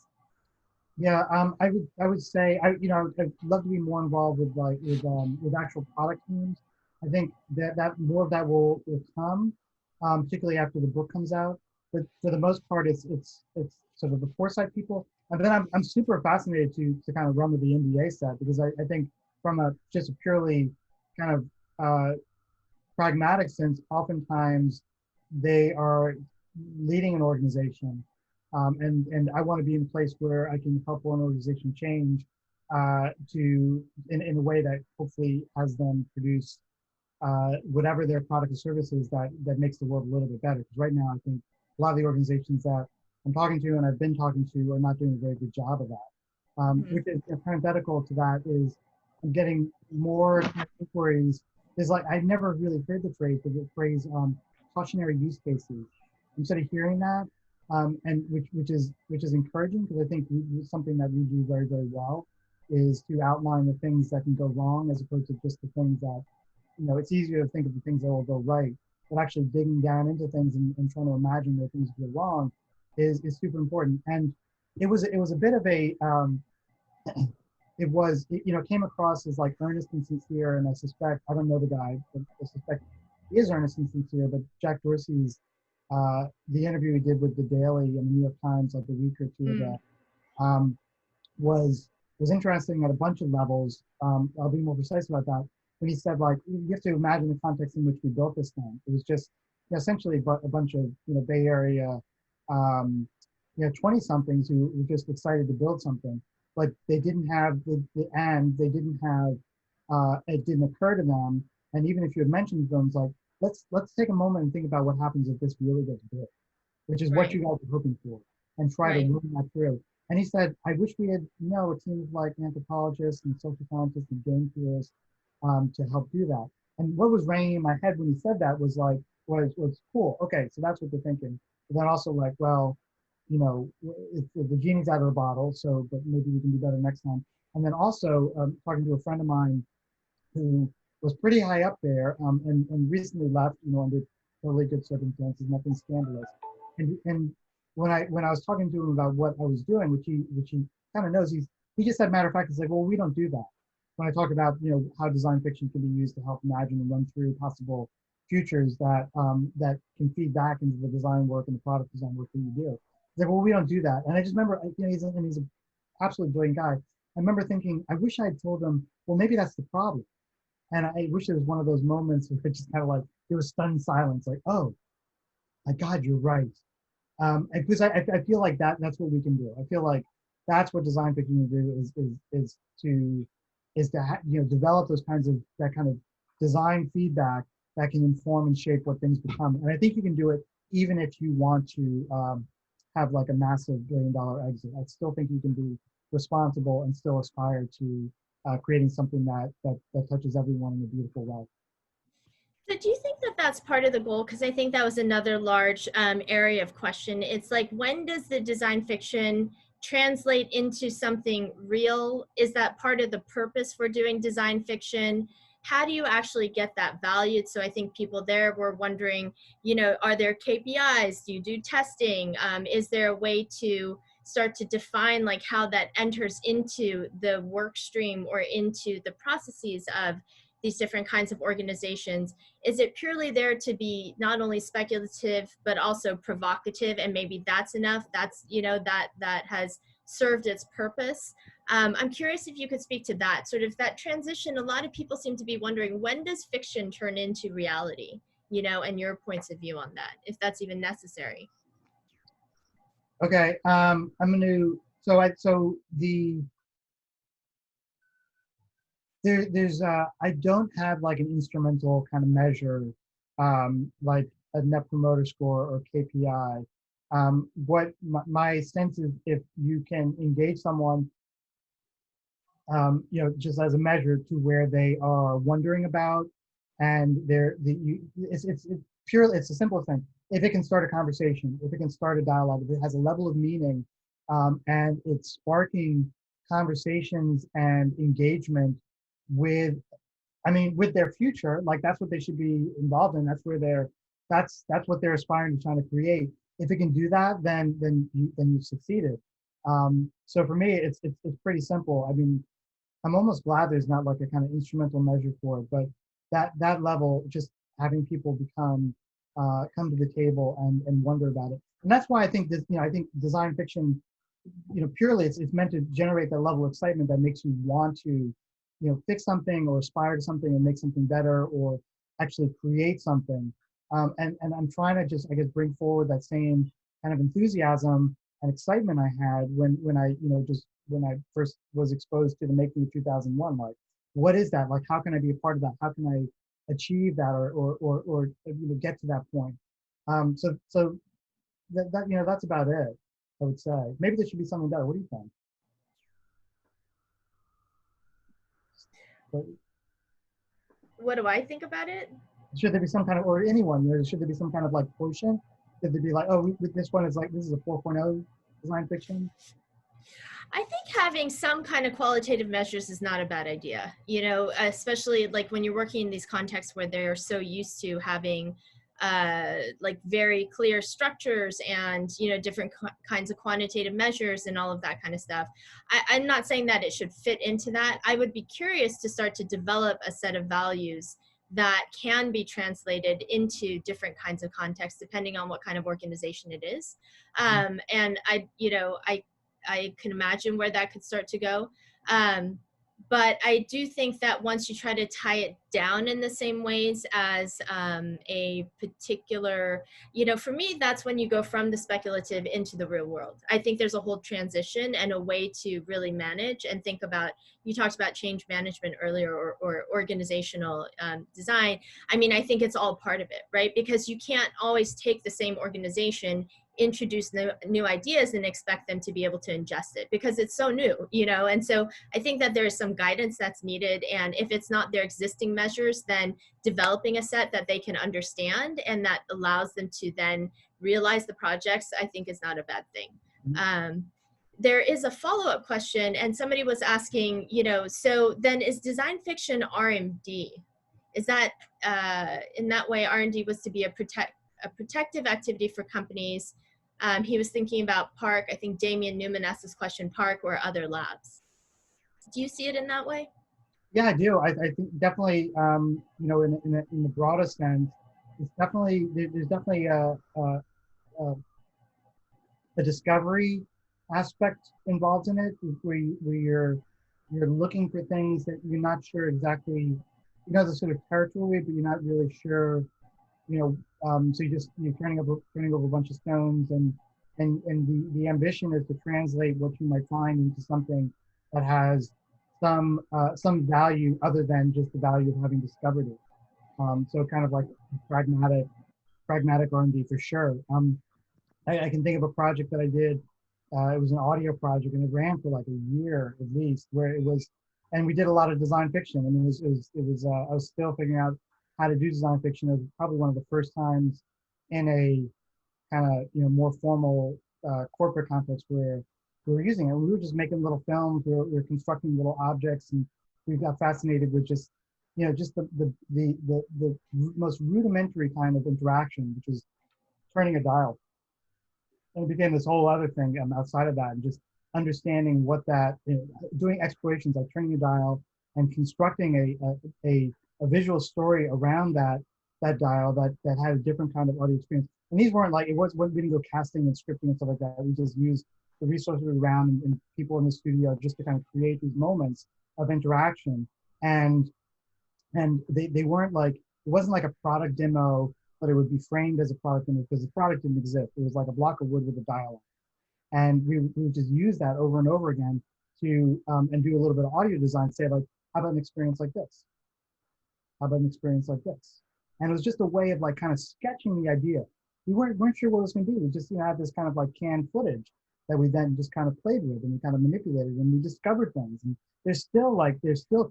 Yeah, I would say I'd love to be more involved with like with actual product teams. I think that more of that will come, particularly after the book comes out. But for the most part, it's sort of the foresight people. And then I'm super fascinated to kind of run with the MBA set, because I think from just a purely kind of pragmatic sense, oftentimes they are leading an organization, and I want to be in a place where I can help an organization change in a way that hopefully has them produce whatever their product or service is that makes the world a little bit better. Because right now, I think a lot of the organizations that I'm talking to and I've been talking to are not doing a very good job of that. Which is parenthetical to that is I'm getting more inquiries. Is like I've never really heard the phrase cautionary use cases. Instead of hearing that, and which is encouraging, because I think something that we do very, very well is to outline the things that can go wrong as opposed to just the things that, it's easier to think of the things that will go right, but actually digging down into things and trying to imagine where things go wrong is super important. And it was a bit of a it came across as like earnest and sincere, and I don't know the guy, but I suspect he is earnest and sincere. But Jack Dorsey's the interview he did with the Daily and the New York Times like a week or two ago um, was interesting at a bunch of levels. I'll be more precise about that. When he said like, you have to imagine the context in which we built this thing. It was just essentially a bunch of Bay Area 20 somethings who were just excited to build something, but they didn't have they didn't have it didn't occur to them. And even if you had mentioned them, it's like, let's take a moment and think about what happens if this really gets big, which is what you guys are hoping for, and try to run that through. And he said, I wish we had, a team of like anthropologists and social scientists and game theorists to help do that. And what was ringing in my head when he said that was like, was cool. Okay, so that's what they're thinking. But then also like, well, the genie's out of the bottle, so but maybe we can do better next time. And then also talking to a friend of mine who was pretty high up there and recently left, under totally good circumstances, nothing scandalous. And when I was talking to him about what I was doing, which he kind of knows, he just said, matter of fact, he's like, well, we don't do that. When I talk about how design fiction can be used to help imagine and run through possible futures that can feed back into the design work and the product design work that you do. He's like, well, we don't do that. And I just remember, he's an absolutely brilliant guy. I remember thinking, I wish I had told him, well, maybe that's the problem. And I wish there was one of those moments where it just kind of like, there was stunned silence, like, oh, my God, you're right. Because I feel like that's what we can do. I feel like that's what design thinking can do is to develop those kinds of that kind of design feedback that can inform and shape what things become. And I think you can do it even if you want to have like a massive $1 billion exit. I still think you can be responsible and still aspire to creating something that touches everyone in a beautiful way. So do you think that that's part of the goal? Because I think that was another large area of question. It's like, when does the design fiction translate into something real? Is that part of the purpose for doing design fiction? How do you actually get that valued? So I think people there were wondering, are there KPIs? Do you do testing? Is there a way to start to define like how that enters into the work stream or into the processes of these different kinds of organizations? Is it purely there to be not only speculative but also provocative, and maybe that's enough? That's that has served its purpose. I'm curious if you could speak to that sort of that transition. A lot of people seem to be wondering, when does fiction turn into reality, and your points of view on that, if that's even necessary. Okay, I'm going to there's I don't have like an instrumental kind of measure like a net promoter score or KPI. What my sense is, if you can engage someone just as a measure to where they are wondering about, and it's purely, it's the simplest thing. If it can start a conversation, if it can start a dialogue, if it has a level of meaning, and it's sparking conversations and engagement with, with their future, like that's what they should be involved in. That's what they're aspiring to, trying to create. If it can do that, then you've succeeded. So for me, it's pretty simple. I'm almost glad there's not like a kind of instrumental measure for it, but that level, just having people come to the table and wonder about it. And that's why I think I think design fiction, purely it's meant to generate that level of excitement that makes you want to, fix something or aspire to something and make something better, or actually create something. And I'm trying to just, I guess, bring forward that same kind of enthusiasm and excitement I had when I first was exposed to the making of 2001. Like, what is that? Like, how can I be a part of that? How can I achieve that or get to that point? So that's about it, I would say. Maybe there should be something better. What do you think? But What do I think about it? should there be some kind of, or anyone, should there be some kind of like quotient? Should there be like, oh, this one is like, this is a 4.0 design fiction? I think having some kind of qualitative measures is not a bad idea, especially like when you're working in these contexts where they're so used to having like very clear structures and, different kinds of quantitative measures and all of that kind of stuff. I'm not saying that it should fit into that. I would be curious to start to develop a set of values that can be translated into different kinds of contexts, depending on what kind of organization it is. And I can imagine where that could start to go. But I do think that once you try to tie it down in the same ways as a particular, for me, that's when you go from the speculative into the real world. I think there's a whole transition and a way to really manage and think about, you talked about change management earlier, or organizational design. I think it's all part of it, right? Because you can't always take the same organization, introduce new ideas and expect them to be able to ingest it, because it's so new, and so I think that there is some guidance that's needed, and if it's not their existing measures, then developing a set that they can understand and that allows them to then realize the projects, I think is not a bad thing. There is a follow-up question, and somebody was asking, so then is design fiction R&D? Is that in that way R&D was to be a protective activity for companies? He was thinking about Park. I think Damien Newman asked this question, Park or other labs. Do you see it in that way? Yeah, I do. I think definitely, in the broadest sense, it's definitely there's definitely a, a discovery aspect involved in it, where you're looking for things that you're not sure exactly, the sort of territory, but you're not really sure, so you're turning over a bunch of stones, and the ambition is to translate what you might find into something that has some value other than just the value of having discovered it. So kind of like pragmatic R&D for sure. I can think of a project that I did. It was an audio project, and it ran for like a year at least, where it was, and we did a lot of design fiction. I mean, it was I was still figuring out how to do design fiction. It was probably one of the first times in a kind of more formal corporate context where we were using it. We were just making little films. We were constructing little objects, and we got fascinated with just just the most rudimentary kind of interaction, which is turning a dial. And it became this whole other thing outside of that, and just understanding what that, doing explorations like turning a dial and constructing a visual story around that dial that had a different kind of audio experience. And these weren't like, we didn't go casting and scripting and stuff like that. We just used the resources around and people in the studio just to kind of create these moments of interaction. And they weren't like, it wasn't like a product demo, but it would be framed as a product demo because the product didn't exist. It was like a block of wood with a dial. And we would just use that over and over again to and do a little bit of audio design, say like, how about an experience like this? How about an experience like this? And it was just a way of like kind of sketching the idea. We weren't sure what it was going to be. We just had this kind of like canned footage that we then just kind of played with, and we kind of manipulated, and we discovered things. And there's still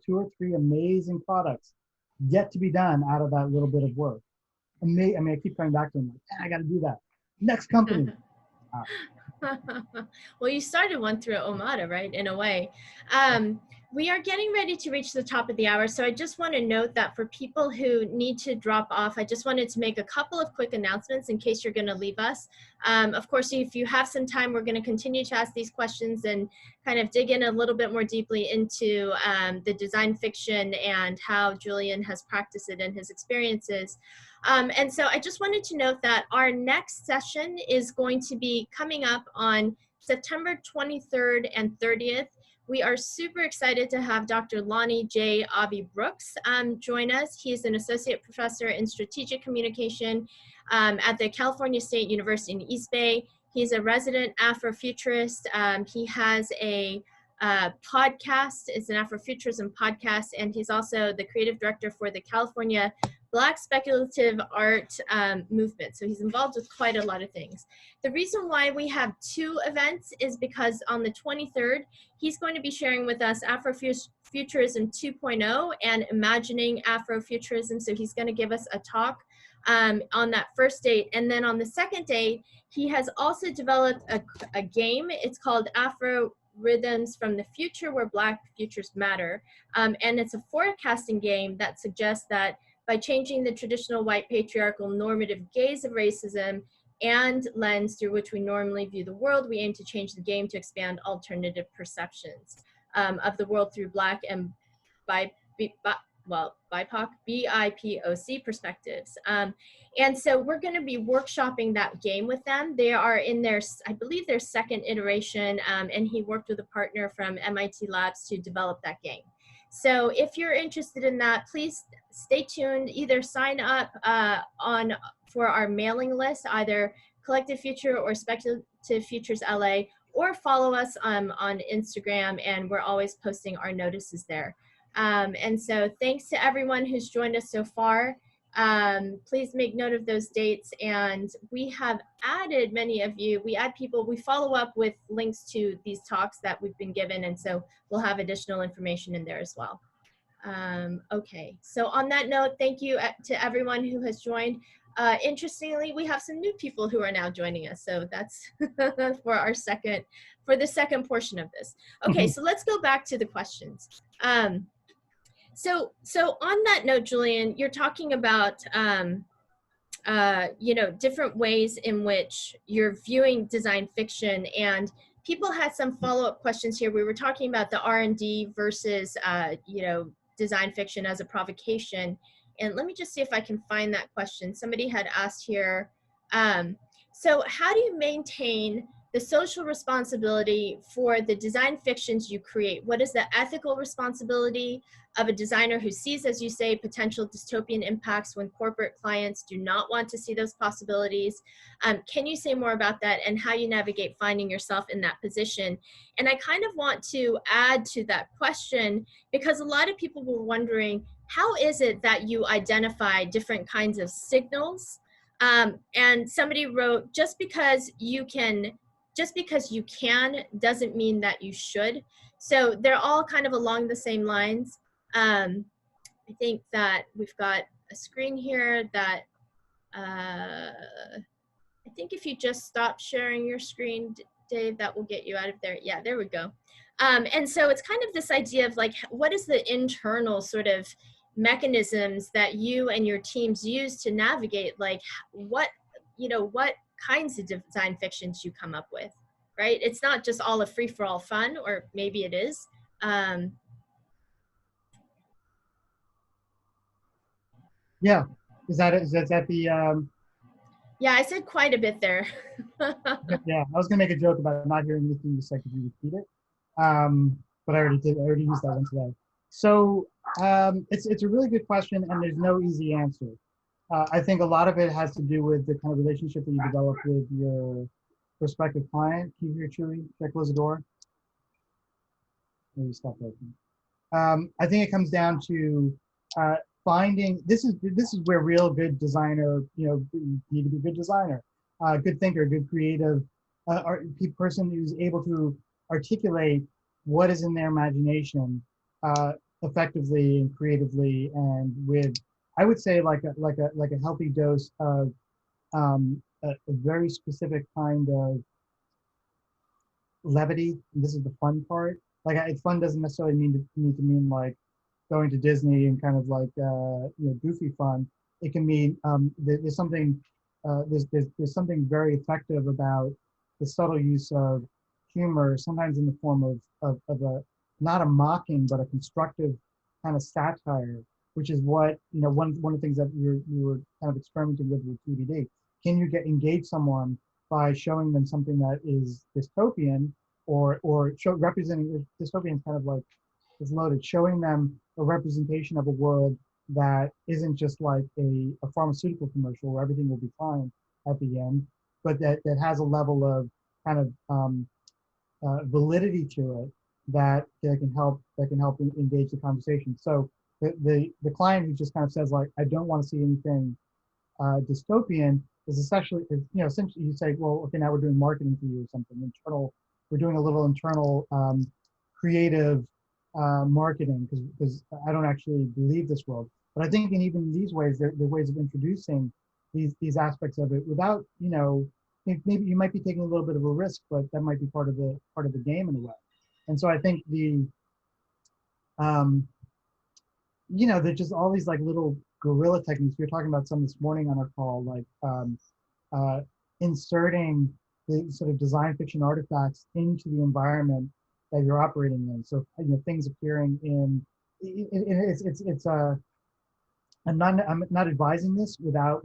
2 or 3 amazing products yet to be done out of that little bit of work. I mean, I keep coming back to them like, I got to do that. Next company. Well, you started one through Omada, right? In a way. We are getting ready to reach the top of the hour, so I just want to note that for people who need to drop off, I just wanted to make a couple of quick announcements in case you're going to leave us. Of course, if you have some time, we're going to continue to ask these questions and kind of dig in a little bit more deeply into the design fiction and how Julian has practiced it in his experiences. And so I just wanted to note that our next session is going to be coming up on September 23rd and 30th. We are super excited to have Dr. Lonnie J. Avi Brooks join us. He is an associate professor in strategic communication at the California State University in East Bay. He's a resident Afrofuturist. He has a podcast. It's an Afrofuturism podcast, and he's also the creative director for the California Black Speculative Art movement. So he's involved with quite a lot of things. The reason why we have 2 events is because on the 23rd, he's going to be sharing with us Afrofuturism 2.0 and imagining Afrofuturism. So he's going to give us a talk on that first date. And then on the second date, he has also developed a game. It's called Afro Rhythms from the Future, where Black Futures Matter. And it's a forecasting game that suggests that by changing the traditional white patriarchal normative gaze of racism and lens through which we normally view the world, we aim to change the game to expand alternative perceptions of the world through Black and BIPOC, BIPOC perspectives. And so we're going to be workshopping that game with them. They are in their, I believe, their second iteration, and he worked with a partner from MIT Labs to develop that game. So if you're interested in that, please stay tuned. Either sign up for our mailing list, either Collective Future or Speculative Futures LA, or follow us on Instagram, and we're always posting our notices there. And so thanks to everyone who's joined us so far. Please make note of those dates, and we have added many of you. We add people, we follow up with links to these talks that we've been given, and so we'll have additional information in there as well. Okay, so on that note, thank you to everyone who has joined. Interestingly, we have some new people who are now joining us, so that's for the second portion of this. Okay, so let's go back to the questions. So on that note, Julian, you're talking about, different ways in which you're viewing design fiction, and people had some follow-up questions here. We were talking about the R&D versus, design fiction as a provocation. And let me just see if I can find that question. Somebody had asked here, so how do you maintain the social responsibility for the design fictions you create? What is the ethical responsibility of a designer who sees, as you say, potential dystopian impacts when corporate clients do not want to see those possibilities? Can you say more about that and how you navigate finding yourself in that position? And I kind of want to add to that question because a lot of people were wondering, how is it that you identify different kinds of signals? And somebody wrote, just because you can doesn't mean that you should. So they're all kind of along the same lines. I think that we've got a screen here that I think if you just stop sharing your screen, Dave, that will get you out of there. Yeah, there we go. And so it's kind of this idea of like, what is the internal sort of mechanisms that you and your teams use to navigate, like what kinds of design fictions you come up with, right? It's not just all a free-for-all fun, or maybe it is. Yeah, is that the Yeah, I said quite a bit there. yeah, I was gonna make a joke about not hearing anything you said. Could you repeat it? But I already did. I already used that one today. So it's a really good question, and there's no easy answer. I think a lot of it has to do with the kind of relationship that you develop with your prospective client. Can you hear Chewy? Should I close the door? Maybe stop open. I think it comes down to finding. This is where real good designer, you need to be a good designer, good thinker, good creative, person who's able to articulate what is in their imagination effectively and creatively, and with, I would say, like a healthy dose of a very specific kind of levity. And this is the fun part. Like, fun doesn't necessarily need to mean like going to Disney and kind of like goofy fun. It can mean there's something there's something very effective about the subtle use of humor, sometimes in the form of a, not a mocking but a constructive kind of satire, which is what one of the things that you were kind of experimenting with TBD. Can you engage someone by showing them something that is dystopian, or representing dystopian, kind of like, is loaded, showing them a representation of a world that isn't just like a pharmaceutical commercial where everything will be fine at the end, but that has a level of kind of validity to it that can help engage the conversation. So the client who just kind of says like, I don't want to see anything dystopian, is essentially, essentially you say, well, okay, now we're doing marketing for you or something internal. We're doing a little internal creative marketing because I don't actually believe this world. But I think in even these ways, there are ways of introducing these aspects of it without, maybe you might be taking a little bit of a risk, but that might be part of the game in a way. And so I think there's just all these like little guerrilla techniques. We were talking about some this morning on our call, like inserting the sort of design fiction artifacts into the environment that you're operating in. So things appearing in I'm not advising this without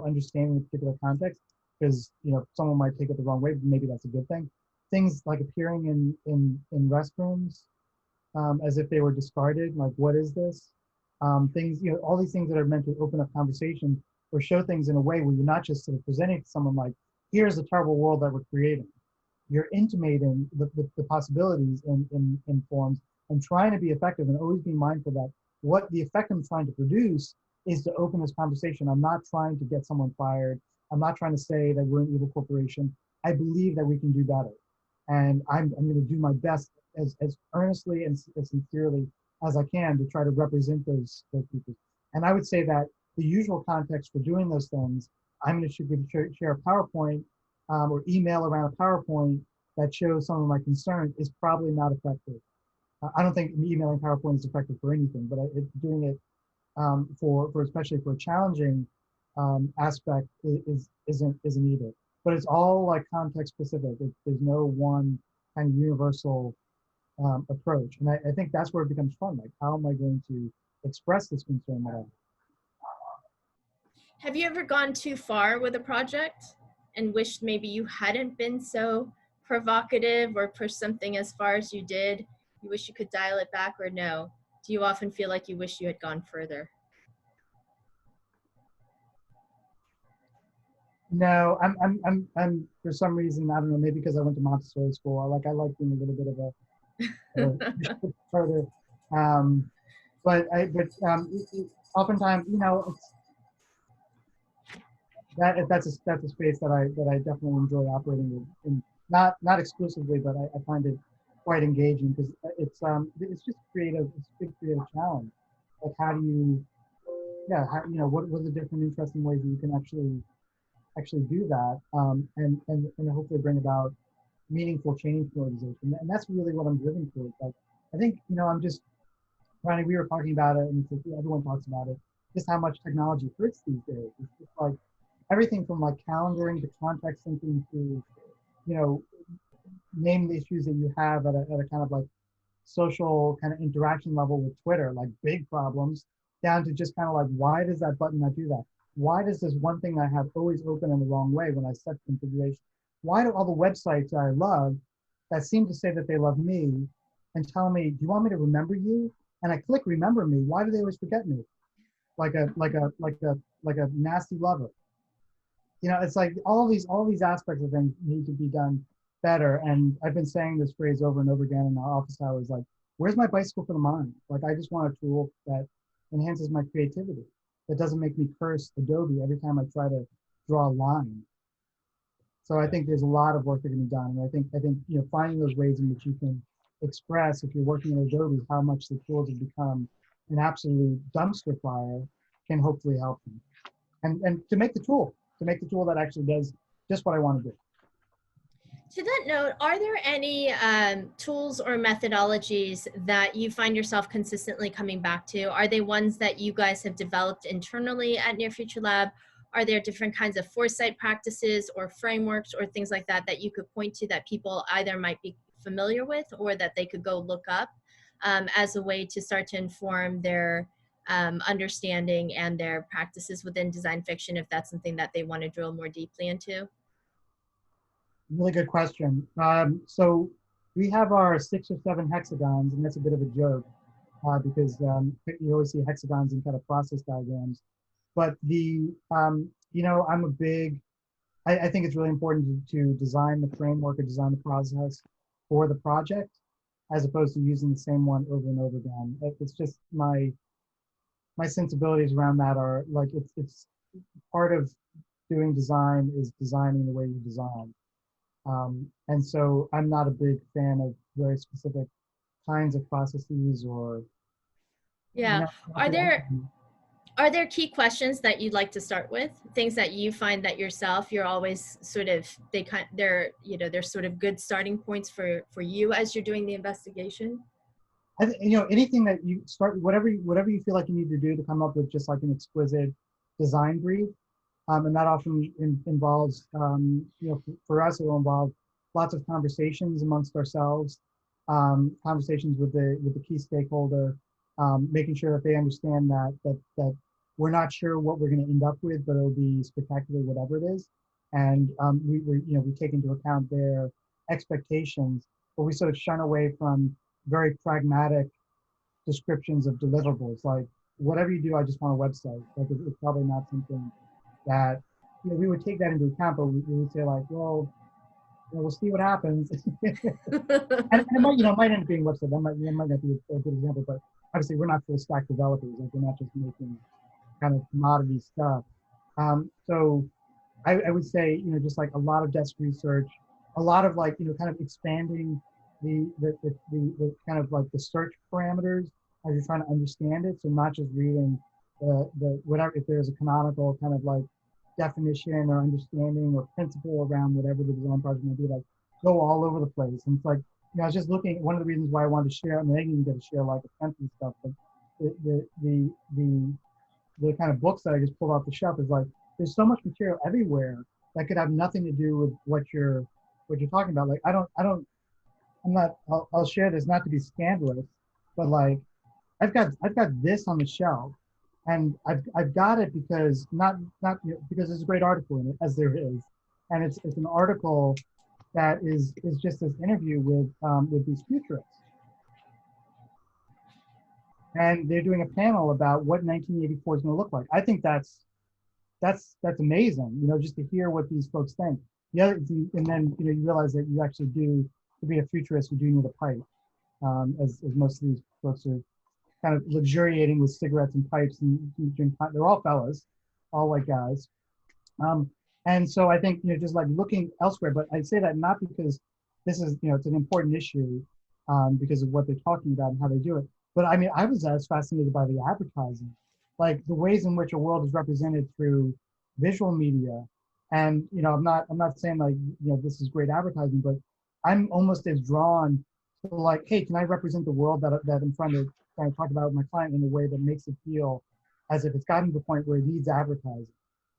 understanding the particular context, because someone might take it the wrong way, but maybe that's a good thing. Things like appearing in restrooms as if they were discarded, like, what is this? Things, all these things that are meant to open up conversation or show things in a way where you're not just sort of presenting to someone like, here's the terrible world that we're creating. You're intimating the possibilities in forms, and trying to be effective, and always be mindful that what the effect I'm trying to produce is to open this conversation. I'm not trying to get someone fired. I'm not trying to say that we're an evil corporation. I believe that we can do better. And I'm going to do my best as earnestly and as sincerely as I can to try to represent those people. And I would say that the usual context for doing those things, I'm going to share a PowerPoint or email around a PowerPoint that shows some of my concerns is probably not effective. I don't think emailing PowerPoint is effective for anything, but doing it for especially for a challenging aspect isn't either. But it's all like context specific. There's no one kind of universal approach, and I think that's where it becomes fun. Like, how am I going to express this concern that I have? Have you ever gone too far with a project and wished maybe you hadn't been so provocative or pushed something as far as you did? You wish you could dial it back, or no? Do you often feel like you wish you had gone further? No, I'm for some reason, I don't know, maybe because I went to Montessori school. I like being a little bit of a push it further. Um, but oftentimes, you know, it's that's a space that I definitely enjoy operating in. Not exclusively, but I find it quite engaging because it's just creative. It's a big creative challenge. Like how do you, yeah, how, you know, what are the different interesting ways that you can actually do that, and hopefully bring about meaningful change for organization. And that's really what I'm driven towards. Like, I think, you know, I'm just, Ronnie, we were talking about it, and everyone talks about it, just how much technology hurts these days. It's just like everything from like calendaring to contact syncing to, you know, name the issues that you have at a kind of like social kind of interaction level with Twitter, like big problems, down to just kind of like, why does that button not do that? Why does this one thing I have always open in the wrong way when I set configuration? Why do all the websites I love that seem to say that they love me and tell me, do you want me to remember you? And I click remember me. Why do they always forget me? Like a nasty lover. You know, it's like all these aspects of things need to be done better. And I've been saying this phrase over and over again in our office hours, like, where's my bicycle for the mind? Like, I just want a tool that enhances my creativity, that doesn't make me curse Adobe every time I try to draw a line. So I think there's a lot of work that can be done. And I think, you know, finding those ways in which you can express, if you're working in Adobe, how much the tools have become an absolute dumpster fire can hopefully help them. And to make the tool that actually does just what I want to do. To that note, are there any tools or methodologies that you find yourself consistently coming back to? Are they ones that you guys have developed internally at Near Future Lab? Are there different kinds of foresight practices or frameworks or things like that that you could point to that people either might be familiar with or that they could go look up as a way to start to inform their understanding and their practices within design fiction, if that's something that they want to drill more deeply into? Really good question. So we have our 6 or 7 hexagons, and that's a bit of a joke because you always see hexagons in kind of process diagrams. But you know, I think it's really important to design the framework or design the process for the project, as opposed to using the same one over and over again. It's just my sensibilities around that are like, it's part of doing design is designing the way you design. And so I'm not a big fan of very specific kinds of processes or, you Yeah. know, Are there Are there key questions that you'd like to start with? Things that you find that yourself, you're always sort of, they're, you know, they're sort of good starting points for you as you're doing the investigation? you know, anything that you start, whatever you feel like you need to do to come up with just like an exquisite design brief. And that often involves, you know, for us, it will involve lots of conversations amongst ourselves, conversations with the key stakeholder, making sure that they understand that we're not sure what we're going to end up with, but it'll be spectacular, whatever it is. And we take into account their expectations, but we sort of shun away from very pragmatic descriptions of deliverables. Like, whatever you do, I just want a website. Like, it's probably not something that, you know, we would take that into account, but we would say like, well, you know, we'll see what happens. And it might, you know, might end up being a website. That might not be a good example, but obviously we're not full stack developers. Like, we're not just making kind of commodity stuff. So I would say, you know, just like a lot of desk research, a lot of like, you know, kind of expanding the kind of like the search parameters as you're trying to understand it. So not just reading the whatever, if there's a canonical kind of like definition or understanding or principle around whatever the design project may be, like, go all over the place. And it's like, you know, I was just looking, one of the reasons why I wanted to share, I mean, I didn't even get to share like a and stuff, but the kind of books that I just pulled off the shelf is like, there's so much material everywhere that could have nothing to do with what you're talking about. Like, I'll share this not to be scandalous, but like, I've got this on the shelf, And I've got it because not because there's a great article in it, as there is, and it's an article that is just this interview with these futurists, and they're doing a panel about what 1984 is going to look like. I think that's amazing, just to hear what these folks think. Yeah, and then you realize that you actually do, to be a futurist, you do need a pipe, as most of these folks are kind of luxuriating with cigarettes and pipes and drink. They're all fellas, all white guys. And so I think, just like looking elsewhere, but I say that not because this is, it's an important issue, because of what they're talking about and how they do it. But I mean, I was as fascinated by the advertising, like the ways in which a world is represented through visual media. And, I'm not saying like, this is great advertising, but I'm almost as drawn to like, hey, can I represent the world that I'm trying to talk about with my client in a way that makes it feel as if it's gotten to the point where it needs advertising.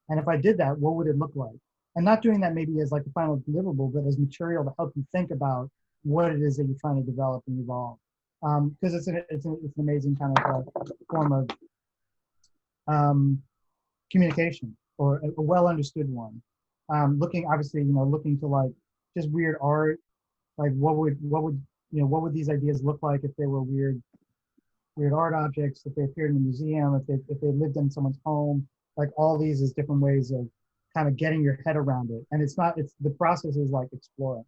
And if I did that, what would it look like? And not doing that maybe as like the final deliverable, but as material to help you think about what it is that you're trying to develop and evolve. Because it's an amazing kind of form of communication, or a well understood one. Looking obviously, looking to like just weird art, like what would these ideas look like if they were weird art objects, if they appeared in a museum, if they lived in someone's home, like all these is different ways of kind of getting your head around it. And it's the process is like exploration.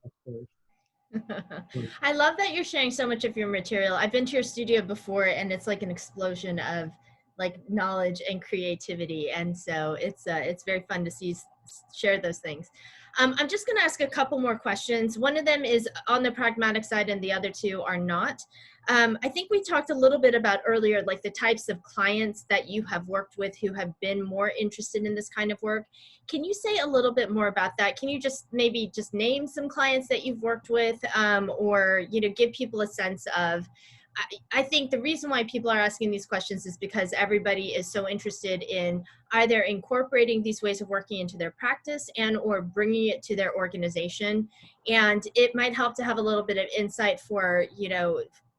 I love that you're sharing so much of your material. I've been to your studio before, and it's like an explosion of like knowledge and creativity. And so it's very fun to see share those things. I'm just going to ask a couple more questions. One of them is on the pragmatic side, and the other two are not. I think we talked a little bit about earlier, like the types of clients that you have worked with who have been more interested in this kind of work. Can you say a little bit more about that? Can you maybe just name some clients that you've worked with, or give people a sense of, I think the reason why people are asking these questions is because everybody is so interested in either incorporating these ways of working into their practice and or bringing it to their organization. And it might help to have a little bit of insight for,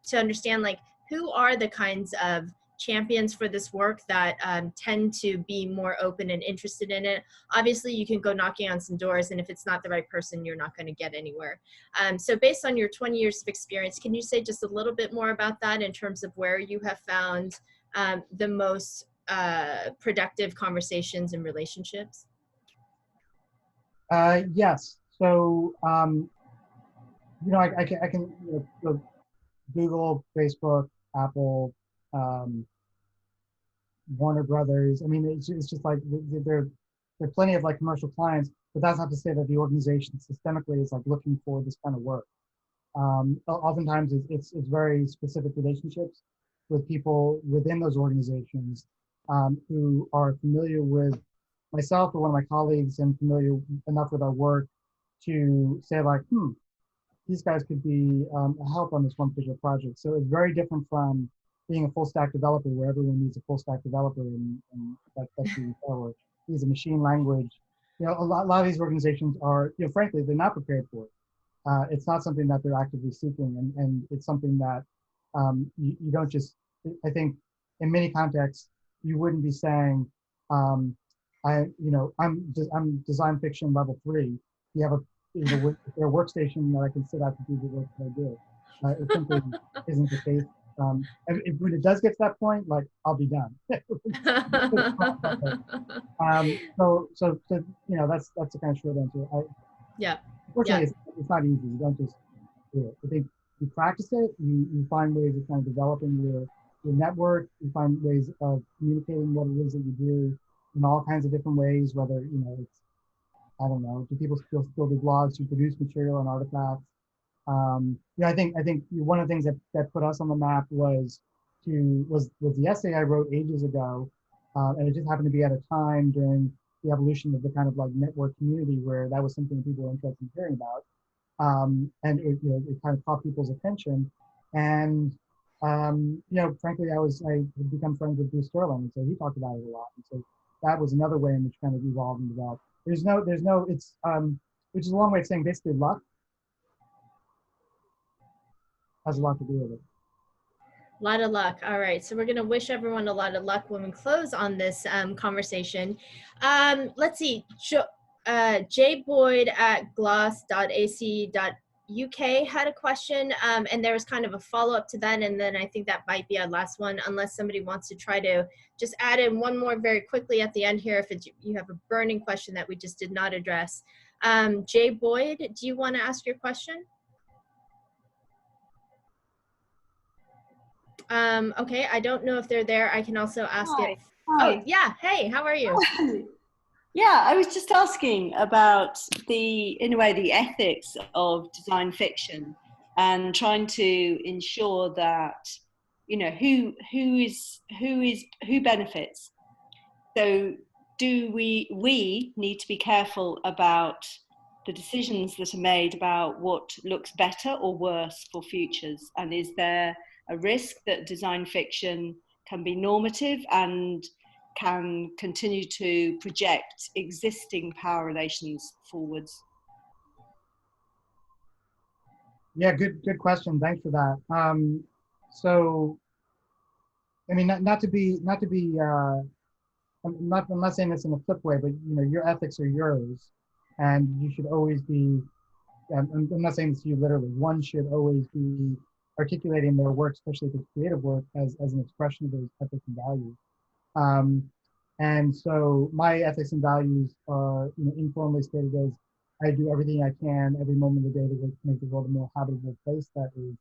to understand like who are the kinds of champions for this work that tend to be more open and interested in it. Obviously, you can go knocking on some doors, and if it's not the right person, you're not going to get anywhere. So based on your 20 years of experience, can you say just a little bit more about that in terms of where you have found the most productive conversations and relationships? Yes. So, I can Google, Facebook, Apple, Warner Brothers. I mean, it's just like there are plenty of like commercial clients, but that's not to say that the organization systemically is like looking for this kind of work. Oftentimes it's very specific relationships with people within those organizations, who are familiar with myself or one of my colleagues and familiar enough with our work to say like, these guys could be a help on this one particular project. So it's very different from being a full stack developer where everyone needs a full stack developer and that's the or use a machine language. A lot of these organizations are, frankly, they're not prepared for it. It's not something that they're actively seeking, and it's something that you don't just, I think in many contexts, you wouldn't be saying, I'm design fiction level 3. You have a workstation that I can sit at to do the work that I do. It simply isn't the case. When it does get to that point, like I'll be done. So that's the kind of short answer. Yeah. Fortunately, it's not easy. You don't just do it. I think you practice it. You find ways of kind of developing your network. You find ways of communicating what it is that you do in all kinds of different ways. Whether it's, I don't know, do people still do blogs to produce material and artifacts? I think one of the things that put us on the map was the essay I wrote ages ago, and it just happened to be at a time during the evolution of the kind of like network community where that was something people were interested in hearing about, and it kind of caught people's attention, and frankly I had become friends with Bruce Sterling, and so he talked about it a lot, and so that was another way in which kind of evolved and developed. There's no it's which is a long way of saying basically luck has a lot to do with it. A lot of luck. All right. So we're going to wish everyone a lot of luck when we close on this conversation. Let's see. J. Boyd at gloss.ac.uk had a question, and there was kind of a follow-up to that, and then I think that might be our last one, unless somebody wants to try to just add in one more very quickly at the end here if you have a burning question that we just did not address. J. Boyd, do you want to ask your question? Okay, I don't know if they're there. I can also ask it. Hi. Oh, yeah. Hey, how are you? Yeah, I was just asking about in a way, the ethics of design fiction and trying to ensure that, you know, who benefits. So do we need to be careful about the decisions that are made about what looks better or worse for futures? And is there a risk that design fiction can be normative and can continue to project existing power relations forwards? Yeah, good question. Thanks for that. So, I mean, not to be, I'm not saying this in a flip way, but you know, your ethics are yours, and you should always be. I'm not saying this to you literally. One should always be articulating their work, especially if it's creative work, as an expression of those ethics and values. And so my ethics and values are, you know, informally stated as I do everything I can every moment of the day to make the world a more habitable place that is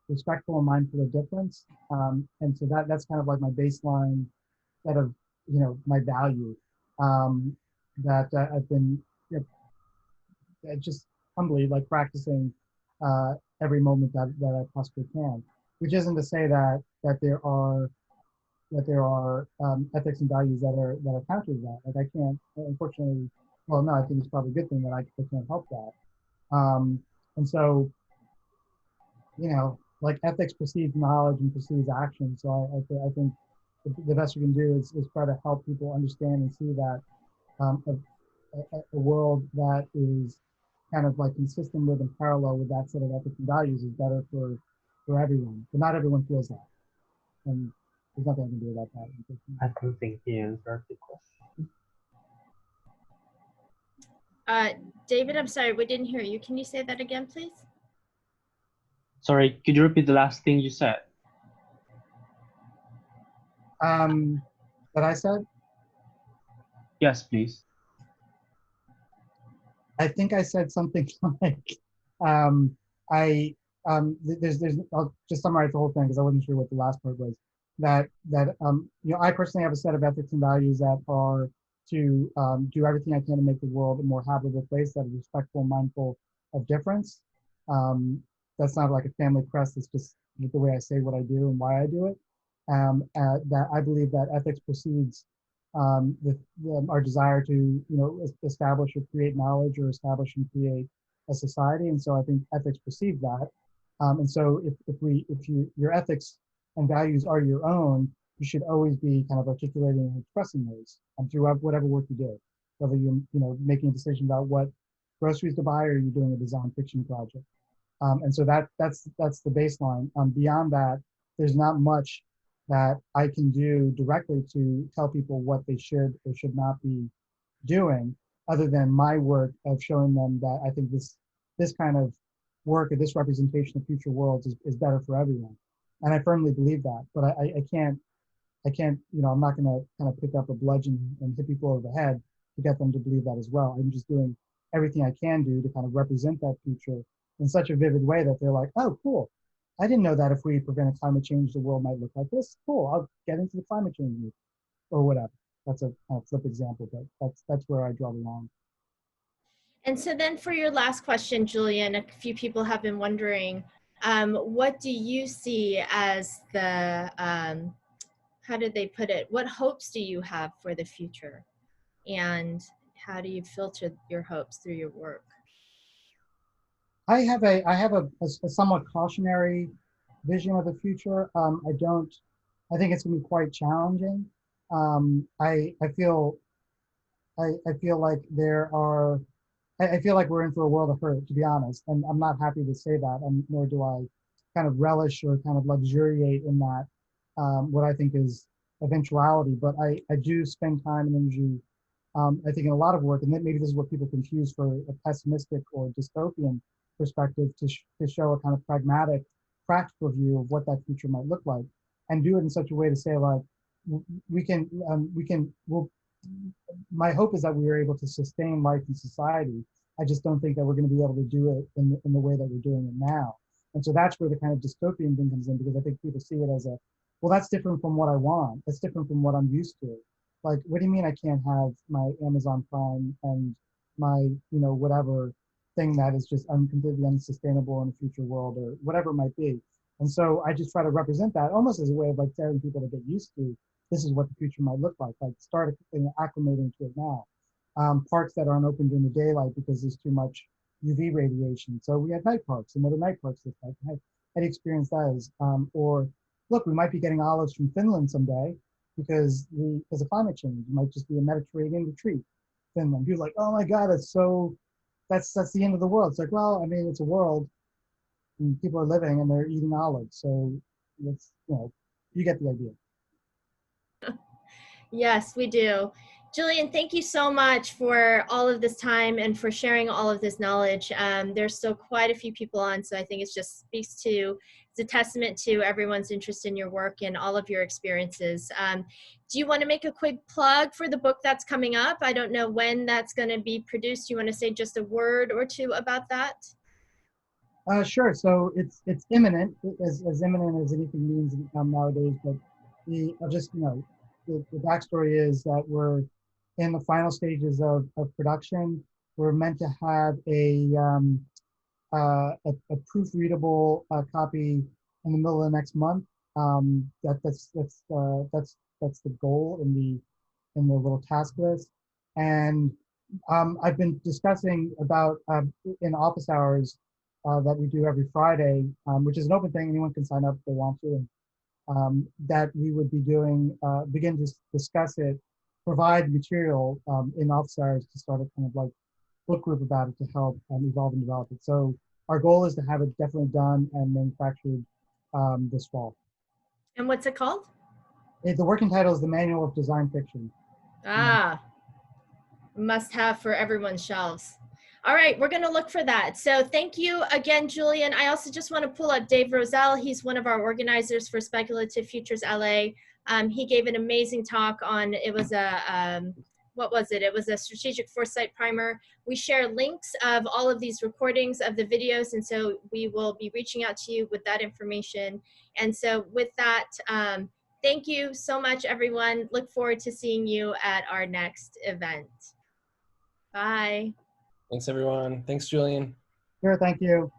respectful and mindful of difference. And so that's kind of like my baseline set of, you know, my value that I've been, you know, just humbly like practicing every moment that I possibly can. Which isn't to say that there are ethics and values that are counter to that. Like I can't, unfortunately, well, no, I think it's probably a good thing that I can't help that. And so, you know, like ethics precedes knowledge and precedes action. So I think the best we can do is try to help people understand and see that a world that is kind of like consistent with and parallel with that set of ethics and values is better for everyone. But not everyone feels that. And there's nothing I can do about that. I don't think he answered the question. David, I'm sorry, we didn't hear you. Can you say that again, please? Sorry, could you repeat the last thing you said? That I said? Yes, please. I think I said something like, I'll just summarize the whole thing because I wasn't sure what the last part was. That you know, I personally have a set of ethics and values that are to do everything I can to make the world a more habitable place that is respectful and mindful of difference. That's not like a family crest. It's just the way I say what I do and why I do it. That I believe that ethics precedes our desire to, you know, establish or create knowledge or establish and create a society. And so I think ethics perceive that. And so if your ethics and values are your own, you should always be kind of articulating and expressing those throughout whatever work you do, whether you're, you know, making a decision about what groceries to buy or you're doing a design fiction project. And so that's the baseline. Beyond that, there's not much that I can do directly to tell people what they should or should not be doing, other than my work of showing them that I think this kind of work or this representation of future worlds is better for everyone. And I firmly believe that, but I can't, you know, I'm not going to kind of pick up a bludgeon and hit people over the head to get them to believe that as well. I'm just doing everything I can do to kind of represent that future in such a vivid way that they're like, oh, cool. I didn't know that if we prevented climate change, the world might look like this. Cool, I'll get into the climate change movement or whatever. That's a kind of flip example, but that's where I draw the line. And so then for your last question, Julian, a few people have been wondering, what do you see as the, how did they put it? What hopes do you have for the future? And how do you filter your hopes through your work? I have a somewhat cautionary vision of the future. I think it's going to be quite challenging. I feel like I feel like we're in for a world of hurt, to be honest, and I'm not happy to say that, nor do I kind of relish or kind of luxuriate in that, what I think is eventuality. But I do spend time and energy, I think, in a lot of work, and then maybe this is what people confuse for a pessimistic or dystopian perspective, to show a kind of pragmatic, practical view of what that future might look like, and do it in such a way to say, like, we'll, my hope is that we are able to sustain life in society. I just don't think that we're going to be able to do it in the way that we're doing it now. And so that's where the kind of dystopian thing comes in, because I think people see it as a, well, that's different from what I want. That's different from what I'm used to. Like, what do you mean I can't have my Amazon Prime and my, whatever thing that is just completely unsustainable in a future world, or whatever it might be. And so I just try to represent that almost as a way of like telling people to get used to, this is what the future might look like start acclimating to it now. Parks that aren't open during the daylight because there's too much UV radiation. So we had night parks, and what are night parks look like? How do you experience those? Or look, we might be getting olives from Finland someday because of climate change. It might just be a Mediterranean retreat, Finland. You're like, oh my God, that's the end of the world. It's like, well, I mean, it's a world, and people are living and they're eating olives. So it's, you get the idea. Yes, we do. Julian, thank you so much for all of this time and for sharing all of this knowledge. There's still quite a few people on, so I think it's a testament to everyone's interest in your work and all of your experiences. Do you want to make a quick plug for the book that's coming up? I don't know when that's going to be produced. Do you want to say just a word or two about that? Sure. So it's imminent, as imminent as anything means nowadays. But I'll just, the backstory is that we're in the final stages of production. We're meant to have a proofreadable copy in the middle of the next month. That's the goal in the little task list. And I've been discussing about in office hours that we do every Friday, which is an open thing. Anyone can sign up if they want to. And that we would be doing, begin to discuss it, provide material in office hours to start a kind of like book group about it to help evolve and develop it. So our goal is to have it definitely done and manufactured this fall. And what's it called? The working title is The Manual of Design Fiction. Must have for everyone's shelves. All right, we're going to look for that. So thank you again, Julian. I also just want to pull up Dave Roselle. He's one of our organizers for Speculative Futures LA. He gave an amazing talk on, it was a, what was it? It was a strategic foresight primer. We share links of all of these recordings of the videos, and so we will be reaching out to you with that information. And so with that, thank you so much, everyone. Look forward to seeing you at our next event. Bye. Thanks, everyone. Thanks, Julian. Sure, thank you.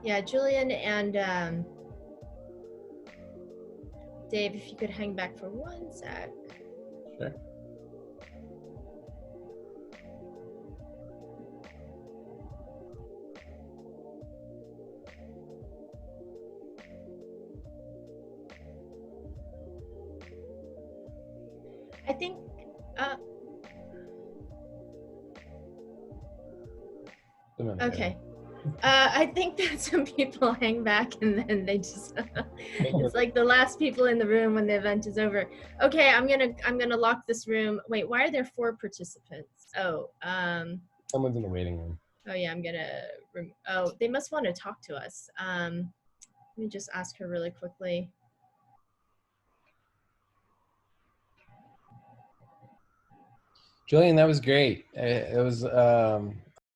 Yeah, Julian and Dave, if you could hang back for 1 sec. Sure. I think, okay. I think that some people hang back and then they just, it's like the last people in the room when the event is over. Okay, I'm gonna lock this room. Wait, why are there 4 participants? Oh, Someone's in the waiting room. oh yeah, I'm gonna, oh, they must want to talk to us. Let me just ask her really quickly. Julian, that was great. It was